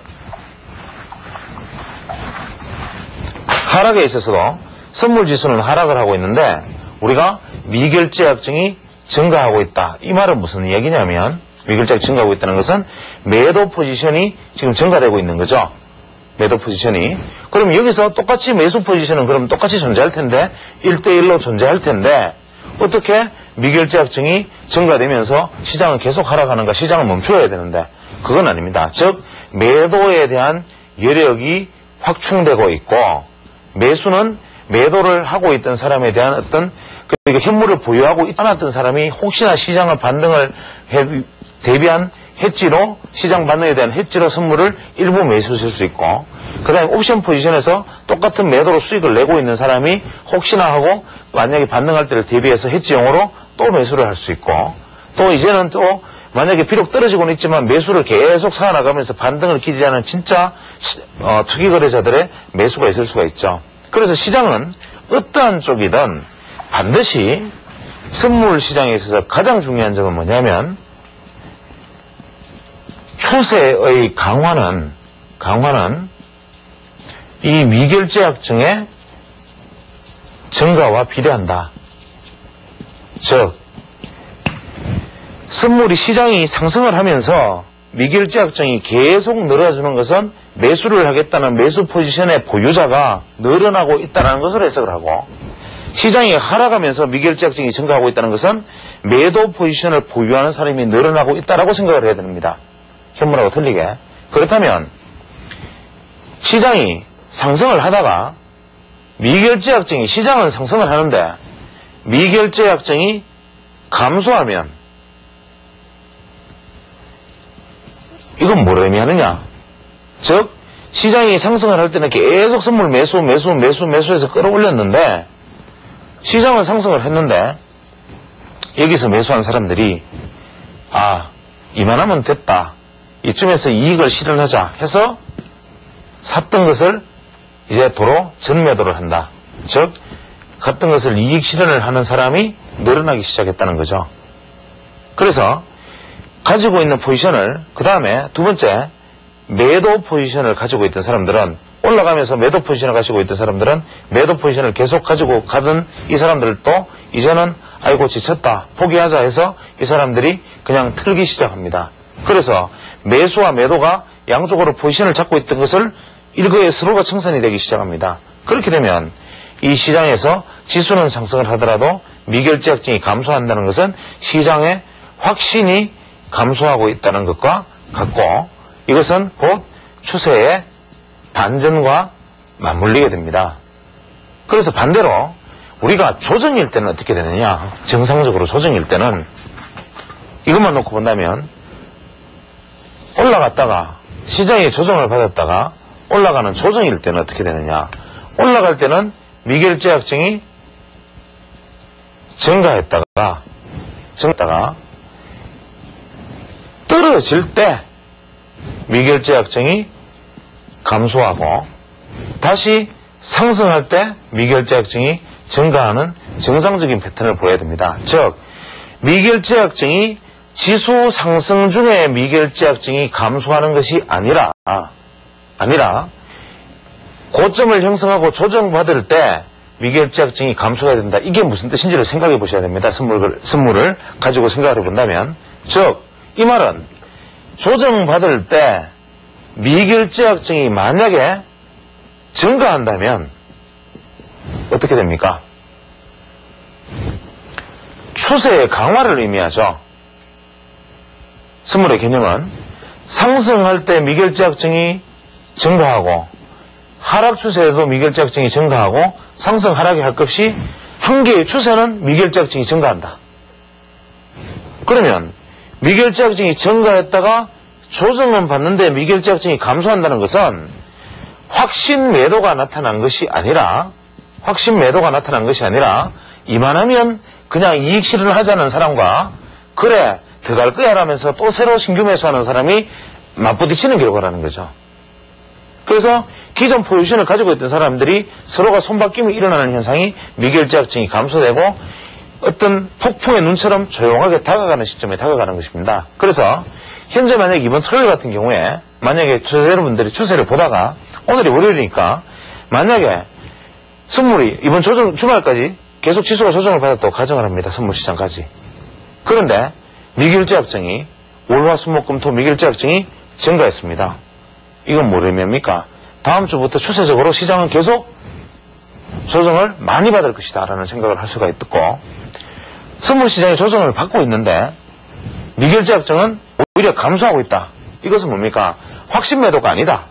하락에 있어서도 선물 지수는 하락을 하고 있는데 우리가 미결제약정이 증가하고 있다. 이 말은 무슨 이야기냐면 미결제약이 증가하고 있다는 것은 매도 포지션이 지금 증가되고 있는 거죠. 매도 포지션이. 그럼 여기서 똑같이 매수 포지션은 그럼 똑같이 존재할 텐데 1대1로 존재할 텐데 어떻게 미결제약정이 증가되면서 시장은 계속 하락하는가 시장을 멈춰야 되는데 그건 아닙니다. 즉 매도에 대한 여력이 확충되고 있고 매수는 매도를 하고 있던 사람에 대한 어떤 현물을 보유하고 있지 않았던 사람이 혹시나 시장의 반등을 대비한 해지로 시장 반등에 대한 해지로 선물을 일부 매수할 수 있고 그 다음에 옵션 포지션에서 똑같은 매도로 수익을 내고 있는 사람이 혹시나 하고 만약에 반등할 때를 대비해서 해지용으로 또 매수를 할 수 있고 또 이제는 또 만약에 비록 떨어지고는 있지만 매수를 계속 쌓아나가면서 반등을 기대하는 진짜 투기 거래자들의 매수가 있을 수가 있죠. 그래서 시장은 어떠한 쪽이든 반드시 선물 시장에 있어서 가장 중요한 점은 뭐냐면 추세의 강화는 이 미결제약증의 증가와 비례한다. 즉, 선물이 시장이 상승을 하면서 미결제약증이 계속 늘어주는 것은 매수를 하겠다는 매수 포지션의 보유자가 늘어나고 있다는 것으로 해석을 하고, 시장이 하락하면서 미결제약증이 증가하고 있다는 것은 매도 포지션을 보유하는 사람이 늘어나고 있다고 생각을 해야 됩니다. 현물하고 틀리게. 그렇다면 시장이 상승을 하다가 미결제약증이, 시장은 상승을 하는데 미결제약증이 감소하면 이건 뭘 의미하느냐? 즉, 시장이 상승을 할 때는 계속 선물 매수해서 끌어올렸는데, 시장은 상승을 했는데 여기서 매수한 사람들이 이만하면 됐다, 이쯤에서 이익을 실현하자 해서 샀던 것을 이제 도로 전매도를 한다. 즉, 갔던 것을 이익 실현을 하는 사람이 늘어나기 시작했다는 거죠. 그래서 가지고 있는 포지션을, 그 다음에 두 번째, 매도 포지션을 가지고 있던 사람들은, 올라가면서 매도 포지션을 가지고 있던 사람들은 매도 포지션을 계속 가지고 가던 이 사람들도 이제는 아이고 지쳤다, 포기하자 해서 이 사람들이 그냥 틀기 시작합니다. 그래서 매수와 매도가 양쪽으로 포지션을 잡고 있던 것을 일거에 서로가 청산이 되기 시작합니다. 그렇게 되면 이 시장에서 지수는 상승을 하더라도 미결제약증이 감소한다는 것은 시장의 확신이 감소하고 있다는 것과 같고, 이것은 곧 추세의 반전과 맞물리게 됩니다. 그래서 반대로 우리가 조정일 때는 어떻게 되느냐, 정상적으로 조정일 때는 이것만 놓고 본다면, 올라갔다가 시장이 조정을 받았다가 올라가는 조정일 때는 어떻게 되느냐, 올라갈 때는 미결제약증이 증가했다가 떨어질 때 미결제약증이 감소하고, 다시 상승할 때 미결제약증이 증가하는 정상적인 패턴을 보여야 됩니다. 즉, 미결제약증이 지수 상승 중에 미결제약증이 감소하는 것이 아니라 고점을 형성하고 조정받을 때 미결제약증이 감소해야 된다. 이게 무슨 뜻인지를 생각해 보셔야 됩니다. 선물을 가지고 생각을 해본다면. 즉, 이 말은 조정받을 때 미결제약증이 만약에 증가한다면 어떻게 됩니까? 추세의 강화를 의미하죠. 선물의 개념은 상승할 때 미결제약증이 증가하고, 하락 추세에도 미결제약증이 증가하고, 상승 하락이 할 것 없이 한 개의 추세는 미결제약증이 증가한다. 그러면 미결제약증이 증가했다가 조정은 받는데 미결제약증이 감소한다는 것은 확신 매도가 나타난 것이 아니라 이만하면 그냥 이익 실현을 하자는 사람과, 그래 들어갈 거야 라면서 또 새로 신규 매수하는 사람이 맞부딪히는 결과라는 거죠. 그래서 기존 포지션을 가지고 있던 사람들이 서로가 손바뀜이 일어나는 현상이 미결제약증이 감소되고 어떤 폭풍의 눈처럼 조용하게 다가가는 시점에 다가가는 것입니다. 그래서 현재 만약에 이번 토요일 같은 경우에 만약에 여러분들이 추세를 보다가, 오늘이 월요일이니까 만약에 선물이 이번 주말까지 계속 지수가 조정을 받았다고 가정을 합니다. 선물시장까지. 그런데 미결제약증이 월화수목금토 미결제약증이 증가했습니다. 이건 뭘 의미합니까? 다음 주부터 추세적으로 시장은 계속 조정을 많이 받을 것이다 라는 생각을 할 수가 있고, 선물시장이 조정을 받고 있는데 미결제약증은 오히려 감소하고 있다. 이것은 뭡니까? 확신 매도가 아니다.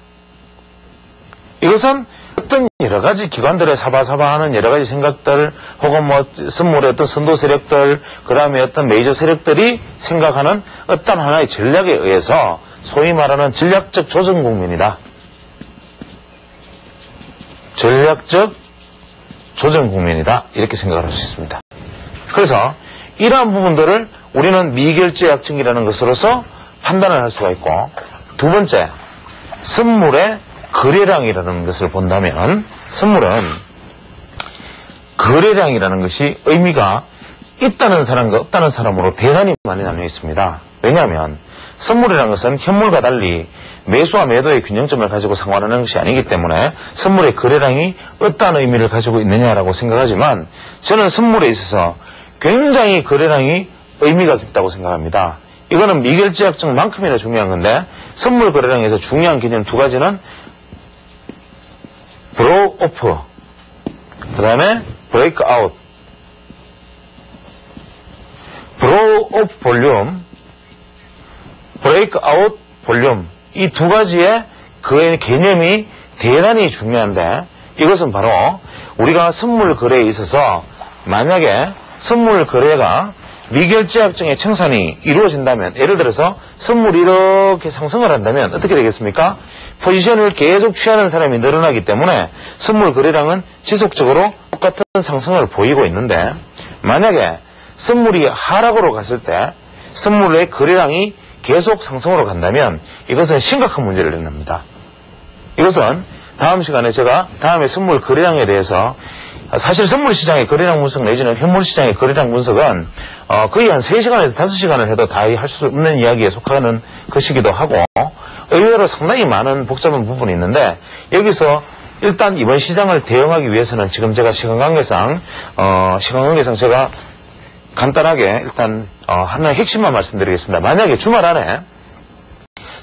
이것은 어떤 여러 가지 기관들의 사바사바하는 여러 가지 생각들, 혹은 뭐 선물의 어떤 선도 세력들, 그 다음에 어떤 메이저 세력들이 생각하는 어떤 하나의 전략에 의해서 소위 말하는 전략적 조정 국면이다. 전략적 조정 국면이다. 이렇게 생각을 할 수 있습니다. 그래서 이러한 부분들을 우리는 미결제약증이라는 것으로서 판단을 할 수가 있고, 두 번째, 선물의 거래량이라는 것을 본다면, 선물은 거래량이라는 것이 의미가 있다는 사람과 없다는 사람으로 대단히 많이 나뉘어 있습니다. 왜냐하면 선물이라는 것은 현물과 달리 매수와 매도의 균형점을 가지고 상환하는 것이 아니기 때문에 선물의 거래량이 어떠한 의미를 가지고 있느냐라고 생각하지만 저는 선물에 있어서 굉장히 거래량이 의미가 깊다고 생각합니다. 이거는 미결제약증만큼이나 중요한 건데 선물 거래량에서 중요한 개념 두 가지는 브로우 오프, 그 다음에 브레이크 아웃. 브로우 오프 볼륨, 브레이크 아웃 볼륨, 이 두 가지의 그 개념이 대단히 중요한데 이것은 바로 우리가 선물 거래에 있어서 만약에 선물 거래가 미결제약증의 청산이 이루어진다면, 예를 들어서 선물이 이렇게 상승을 한다면 어떻게 되겠습니까? 포지션을 계속 취하는 사람이 늘어나기 때문에 선물 거래량은 지속적으로 똑같은 상승을 보이고 있는데, 만약에 선물이 하락으로 갔을 때 선물의 거래량이 계속 상승으로 간다면 이것은 심각한 문제를 일어납니다. 이것은 다음 시간에 제가 다음에 선물 거래량에 대해서, 사실 선물 시장의 거래량 분석 내지는 현물 시장의 거래량 분석은 거의 한 3시간에서 5시간을 해도 다 할 수 없는 이야기에 속하는 것이기도 하고 의외로 상당히 많은 복잡한 부분이 있는데, 여기서 일단 이번 시장을 대응하기 위해서는 지금 제가 시간 관계상 제가 간단하게 일단 하나의 핵심만 말씀드리겠습니다. 만약에 주말 안에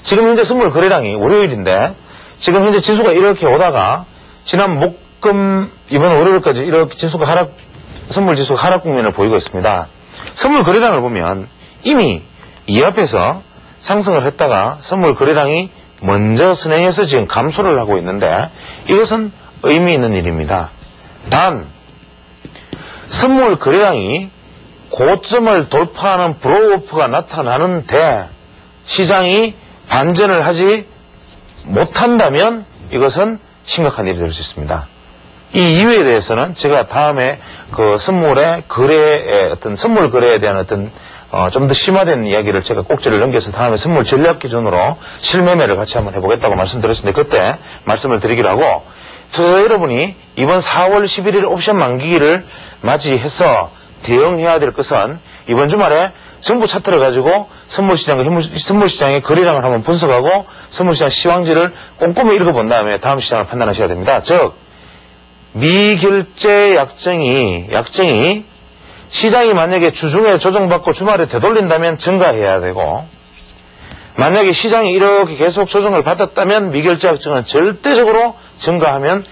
지금 현재 선물 거래량이 월요일인데 지금 현재 지수가 이렇게 오다가 지난 목금 이번 월요일까지 이렇게 지수가 선물 지수가 하락 국면을 보이고 있습니다. 선물 거래량을 보면 이미 이 앞에서 상승을 했다가 선물 거래량이 먼저 선행해서 지금 감소를 하고 있는데 이것은 의미 있는 일입니다. 단 선물 거래량이 고점을 돌파하는 브로우오프가 나타나는데 시장이 반전을 하지 못한다면 이것은 심각한 일이 될 수 있습니다. 이 이유에 대해서는 제가 다음에 그 선물의 거래에 어떤 선물 거래에 대한 어떤 좀 더 심화된 이야기를 제가 꼭지를 넘겨서 다음에 선물 전략 기준으로 실매매를 같이 한번 해보겠다고 말씀드렸는데 그때 말씀을 드리기로 하고, 투자자 여러분이 이번 4월 11일 옵션 만기일을 맞이해서 대응해야 될 것은 이번 주말에 정부 차트를 가지고 선물시장의 거래량을 한번 분석하고 선물시장 시황지를 꼼꼼히 읽어본 다음에 다음 시장을 판단하셔야 됩니다. 즉 미결제 약정이 시장이 만약에 주중에 조정받고 주말에 되돌린다면 증가해야 되고, 만약에 시장이 이렇게 계속 조정을 받았다면 미결제 약정은 절대적으로 증가하면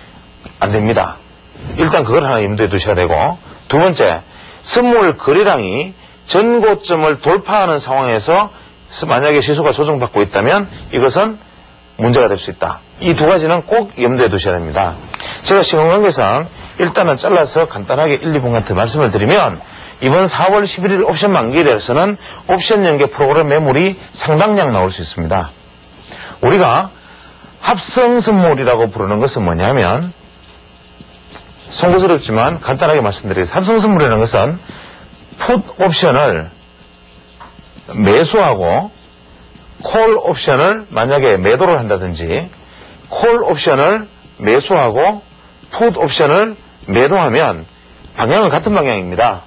안 됩니다. 일단 그걸 하나 염두에 두셔야 되고, 두 번째, 선물 거래량이 전고점을 돌파하는 상황에서 만약에 지수가 조정받고 있다면 이것은 문제가 될 수 있다. 이 두 가지는 꼭 염두에 두셔야 됩니다. 제가 시간 관계상 일단은 잘라서 간단하게 1, 2분간 더 말씀을 드리면, 이번 4월 11일 옵션 만기일에서는 옵션 연계 프로그램 매물이 상당량 나올 수 있습니다. 우리가 합성 선물이라고 부르는 것은 뭐냐면, 송구스럽지만 간단하게 말씀드리겠습니다. 합성 선물이라는 것은 풋 옵션을 매수하고 콜 옵션을 만약에 매도를 한다든지, 콜 옵션을 매수하고 풋 옵션을 매도하면 방향은 같은 방향입니다.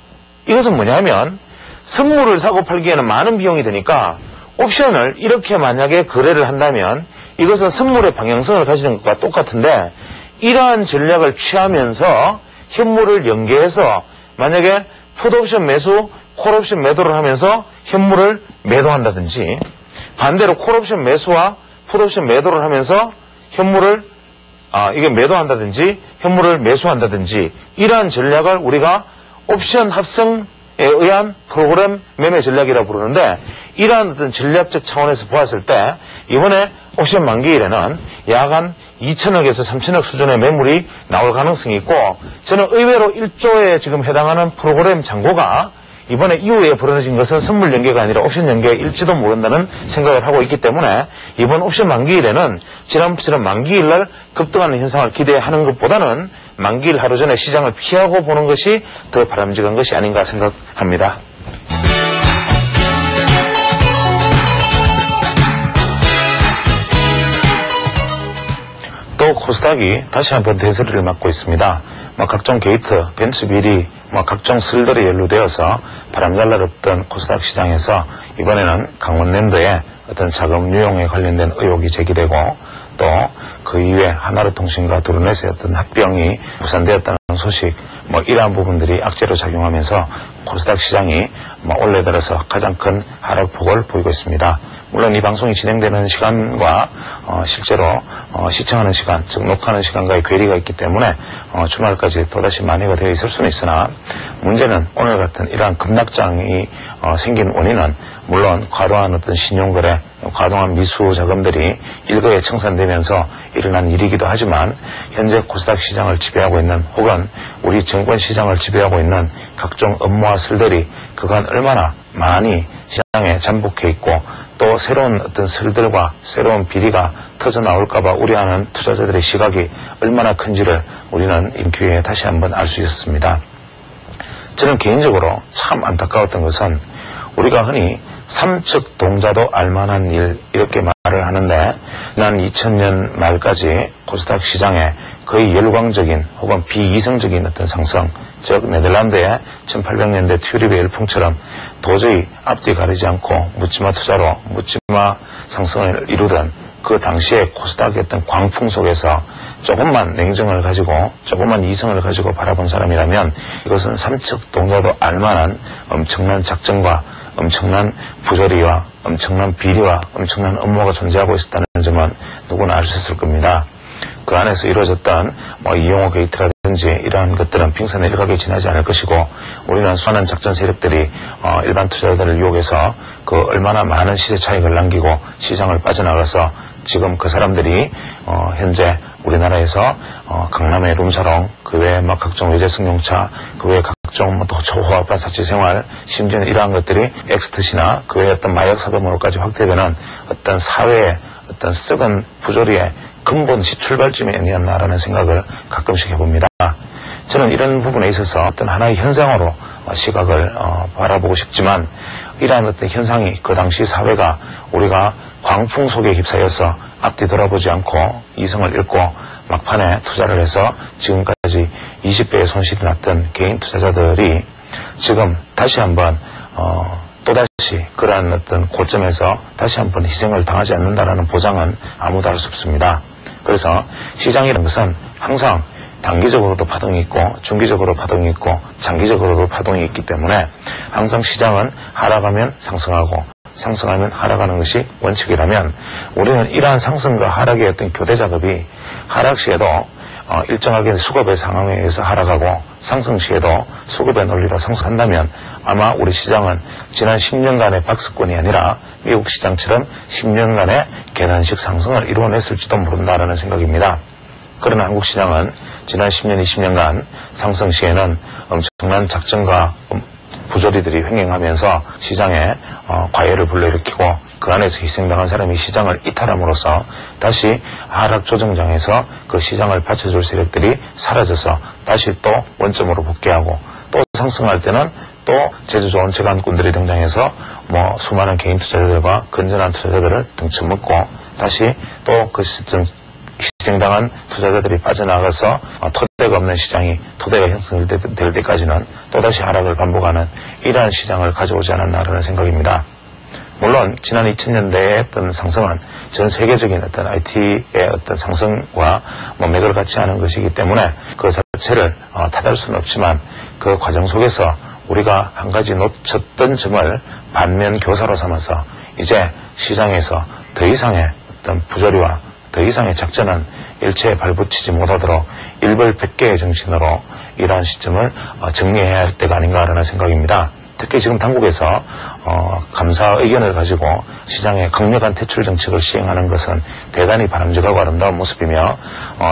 이것은 뭐냐면 선물을 사고 팔기에는 많은 비용이 드니까 옵션을 이렇게 만약에 거래를 한다면 이것은 선물의 방향성을 가지는 것과 똑같은데, 이러한 전략을 취하면서 현물을 연계해서 만약에 풋옵션 매수, 콜옵션 매도를 하면서 현물을 매도한다든지, 반대로 콜옵션 매수와 풋옵션 매도를 하면서 현물을 이게 매도한다든지 현물을 매수한다든지, 이러한 전략을 우리가 옵션 합성에 의한 프로그램 매매 전략이라고 부르는데, 이러한 어떤 전략적 차원에서 보았을 때 이번에 옵션 만기일에는 약 한 2천억에서 3천억 수준의 매물이 나올 가능성이 있고, 저는 의외로 1조에 지금 해당하는 프로그램 잔고가 이번에 이후에 벌어진 것은 선물 연계가 아니라 옵션 연계일지도 모른다는 생각을 하고 있기 때문에 이번 옵션 만기일에는 지난번처럼 만기일날 급등하는 현상을 기대하는 것보다는 만기일 하루 전에 시장을 피하고 보는 것이 더 바람직한 것이 아닌가 생각합니다. 또 코스닥이 다시 한번 대세를 맞고 있습니다. 각종 게이트, 벤츠 비리, 각종 슬들이 연루되어서 바람잘 없던 코스닥 시장에서 이번에는 강원랜드의 어떤 자금 유용에 관련된 의혹이 제기되고 또 그 이후에 하나로통신과 드루넷의 어떤 합병이 무산되었다는 소식, 이러한 부분들이 악재로 작용하면서 코스닥 시장이 올해 들어서 가장 큰 하락폭을 보이고 있습니다. 물론 이 방송이 진행되는 시간과 실제로 시청하는 시간, 즉 녹화하는 시간과의 괴리가 있기 때문에 주말까지 또다시 만회가 되어 있을 수는 있으나 문제는 오늘 같은 이러한 급락장이 생긴 원인은 물론 과도한 어떤 신용거래, 과도한 미수 자금들이 일거에 청산되면서 일어난 일이기도 하지만 현재 코스닥 시장을 지배하고 있는 혹은 우리 증권 시장을 지배하고 있는 각종 업무와 슬들이 그간 얼마나 많이 시장에 잠복해 있고 또 새로운 어떤 슬들과 새로운 비리가 터져 나올까봐 우려하는 투자자들의 시각이 얼마나 큰지를 우리는 임기회에 다시 한번 알 수 있었습니다. 저는 개인적으로 참 안타까웠던 것은 우리가 흔히 삼측 동자도 알만한 일 이렇게 말을 하는데 지난 2000년 말까지 코스닥 시장에 거의 열광적인 혹은 비이성적인 어떤 상승, 즉 네덜란드의 1800년대 튤립의 열풍처럼 도저히 앞뒤 가리지 않고 묻지마 투자로 묻지마 상승을 이루던 그 당시에 코스닥의 어떤 광풍 속에서 조금만 냉정을 가지고 조금만 이성을 가지고 바라본 사람이라면 이것은 삼측 동자도 알만한 엄청난 작전과 엄청난 부조리와 엄청난 비리와 엄청난 업무가 존재하고 있었다는 점은 누구나 알 수 있을 겁니다. 그 안에서 이루어졌던 이용호 게이트라든지 이러한 것들은 빙산의 일각에 지나지 않을 것이고 우리는 수많은 작전 세력들이 일반 투자자들을 유혹해서 그 얼마나 많은 시세 차익을 남기고 시장을 빠져나가서 지금 그 사람들이 현재 우리나라에서 강남의 룸사롱, 그 외에 각종 외제 승용차, 그 외에 각종 또 초호화 반사치 생활, 심지어는 이러한 것들이 엑스트시나 그 외에 어떤 마약 사범으로까지 확대되는 어떤 사회의 어떤 썩은 부조리의 근본 출발점이 아니었나라는 생각을 가끔씩 해봅니다. 저는 이런 부분에 있어서 어떤 하나의 현상으로 시각을 바라보고 싶지만 이러한 어떤 현상이 그 당시 사회가 우리가 광풍 속에 휩싸여서 앞뒤 돌아보지 않고 이성을 잃고 막판에 투자를 해서 지금까지 20배의 손실이 났던 개인 투자자들이 지금 다시 한번 또다시 그러한 어떤 고점에서 다시 한번 희생을 당하지 않는다라는 보장은 아무도 할 수 없습니다. 그래서 시장이라는 것은 항상 단기적으로도 파동이 있고 중기적으로 파동이 있고 장기적으로도 파동이 있기 때문에 항상 시장은 하락하면 상승하고 상승하면 하락하는 것이 원칙이라면 우리는 이러한 상승과 하락의 어떤 교대 작업이 하락 시에도 일정하게 수급의 상황에 의해서 하락하고 상승 시에도 수급의 논리로 상승한다면 아마 우리 시장은 지난 10년간의 박스권이 아니라 미국 시장처럼 10년간의 계단식 상승을 이루어냈을지도 모른다라는 생각입니다. 그러나 한국 시장은 지난 10년, 20년간 상승 시에는 엄청난 작전과 부조리들이 횡행하면서 시장에 과열을 불러일으키고 그 안에서 희생당한 사람이 시장을 이탈함으로써 다시 하락 조정장에서 그 시장을 받쳐줄 세력들이 사라져서 다시 또 원점으로 복귀하고 또 상승할 때는 또 제주 좋은 재간꾼들이 등장해서 수많은 개인 투자자들과 건전한 투자자들을 등쳐먹고 다시 또 그 시점 희생당한 투자자들이 빠져나가서 토대가 없는 시장이 토대가 형성될 때까지는 또다시 하락을 반복하는 이러한 시장을 가져오지 않았나라는 생각입니다. 물론 지난 2000년대의 어떤 상승은 전 세계적인 어떤 IT의 어떤 상승과 맥을 같이 하는 것이기 때문에 그 자체를 탓할 수는 없지만 그 과정 속에서 우리가 한 가지 놓쳤던 점을 반면 교사로 삼아서 이제 시장에서 더 이상의 어떤 부조리와 더 이상의 작전은 일체에 발붙이지 못하도록 일벌백계의 정신으로 이러한 시점을 정리해야 할 때가 아닌가라는 생각입니다. 특히 지금 당국에서 감사 의견을 가지고 시장에 강력한 퇴출 정책을 시행하는 것은 대단히 바람직하고 아름다운 모습이며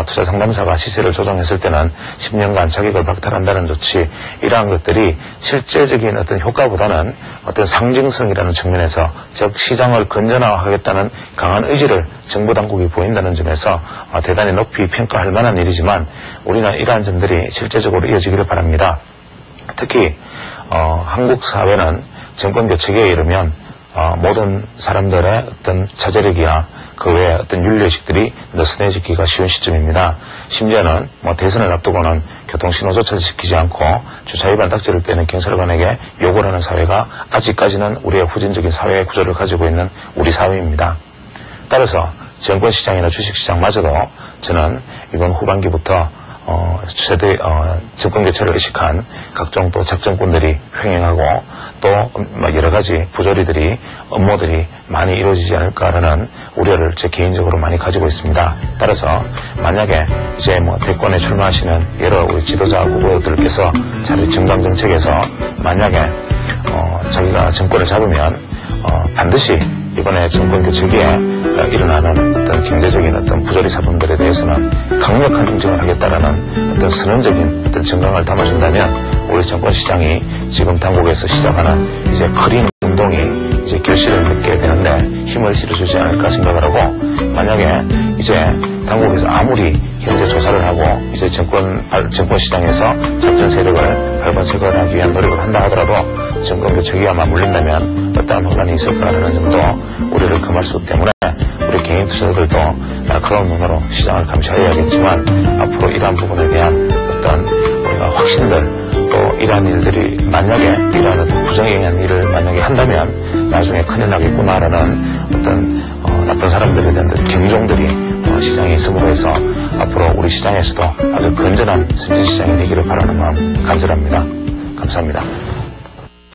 투자 상담사가 시세를 조정했을 때는 10년간 자격을 박탈한다는 조치, 이러한 것들이 실제적인 어떤 효과보다는 어떤 상징성이라는 측면에서 즉 시장을 건전화하겠다는 강한 의지를 정부 당국이 보인다는 점에서 대단히 높이 평가할 만한 일이지만 우리는 이러한 점들이 실제적으로 이어지기를 바랍니다. 특히 한국 사회는 정권 교체기에 이르면 모든 사람들의 어떤 자제력이야 그 외에 어떤 윤리의식들이 느슨해지기가 쉬운 시점입니다. 심지어는 대선을 앞두고는 교통신호조차도 지키지 않고 주차 위반 딱지를 떼는 경찰관에게 욕을 하는 사회가 아직까지는 우리의 후진적인 사회의 구조를 가지고 있는 우리 사회입니다. 따라서 정권시장이나 주식시장마저도 저는 이번 후반기부터 정권교체를 의식한 각종 또 작전꾼들이 횡행하고 또 여러 가지 부조리들이 업무들이 많이 이루어지지 않을까라는 우려를 제 개인적으로 많이 가지고 있습니다. 따라서 만약에 이제 대권에 출마하시는 여러 우리 지도자 후보들께서 자기 정강정책에서 만약에 자기가 정권을 잡으면 반드시 이번에 정권교체기에 일어나는 어떤 경제적인 어떤 부조리 사범들에 대해서는 강력한 인정을 하겠다라는 어떤 선언적인 어떤 정강을 담아준다면 우리 정권시장이 지금 당국에서 시작하는 이제 크린 운동이 이제 결실을 맺게 되는데 힘을 실어주지 않을까 생각을 하고, 만약에 이제 당국에서 아무리 현재 조사를 하고 이제 정권시장에서 작전 세력을 발본색을 하기 위한 노력을 한다 하더라도 정권교체기가 맞물린다면 어떠한 혼란이 있을까라는 점도 우려를 금할 수 때문에 우리 개인 투자자들도 날카로운 눈으로 시장을 감시해야겠지만 앞으로 이러한 부분에 대한 어떤 우리가 확신들 또 이러한 일들이 만약에 이러한 어떤 부정행위한 일을 만약에 한다면 나중에 큰일 나겠구나라는 어떤 나쁜 사람들에 대한 경종들이 시장에 있음으로 해서 앞으로 우리 시장에서도 아주 건전한 선진시장이 되기를 바라는 마음 간절합니다. 감사합니다.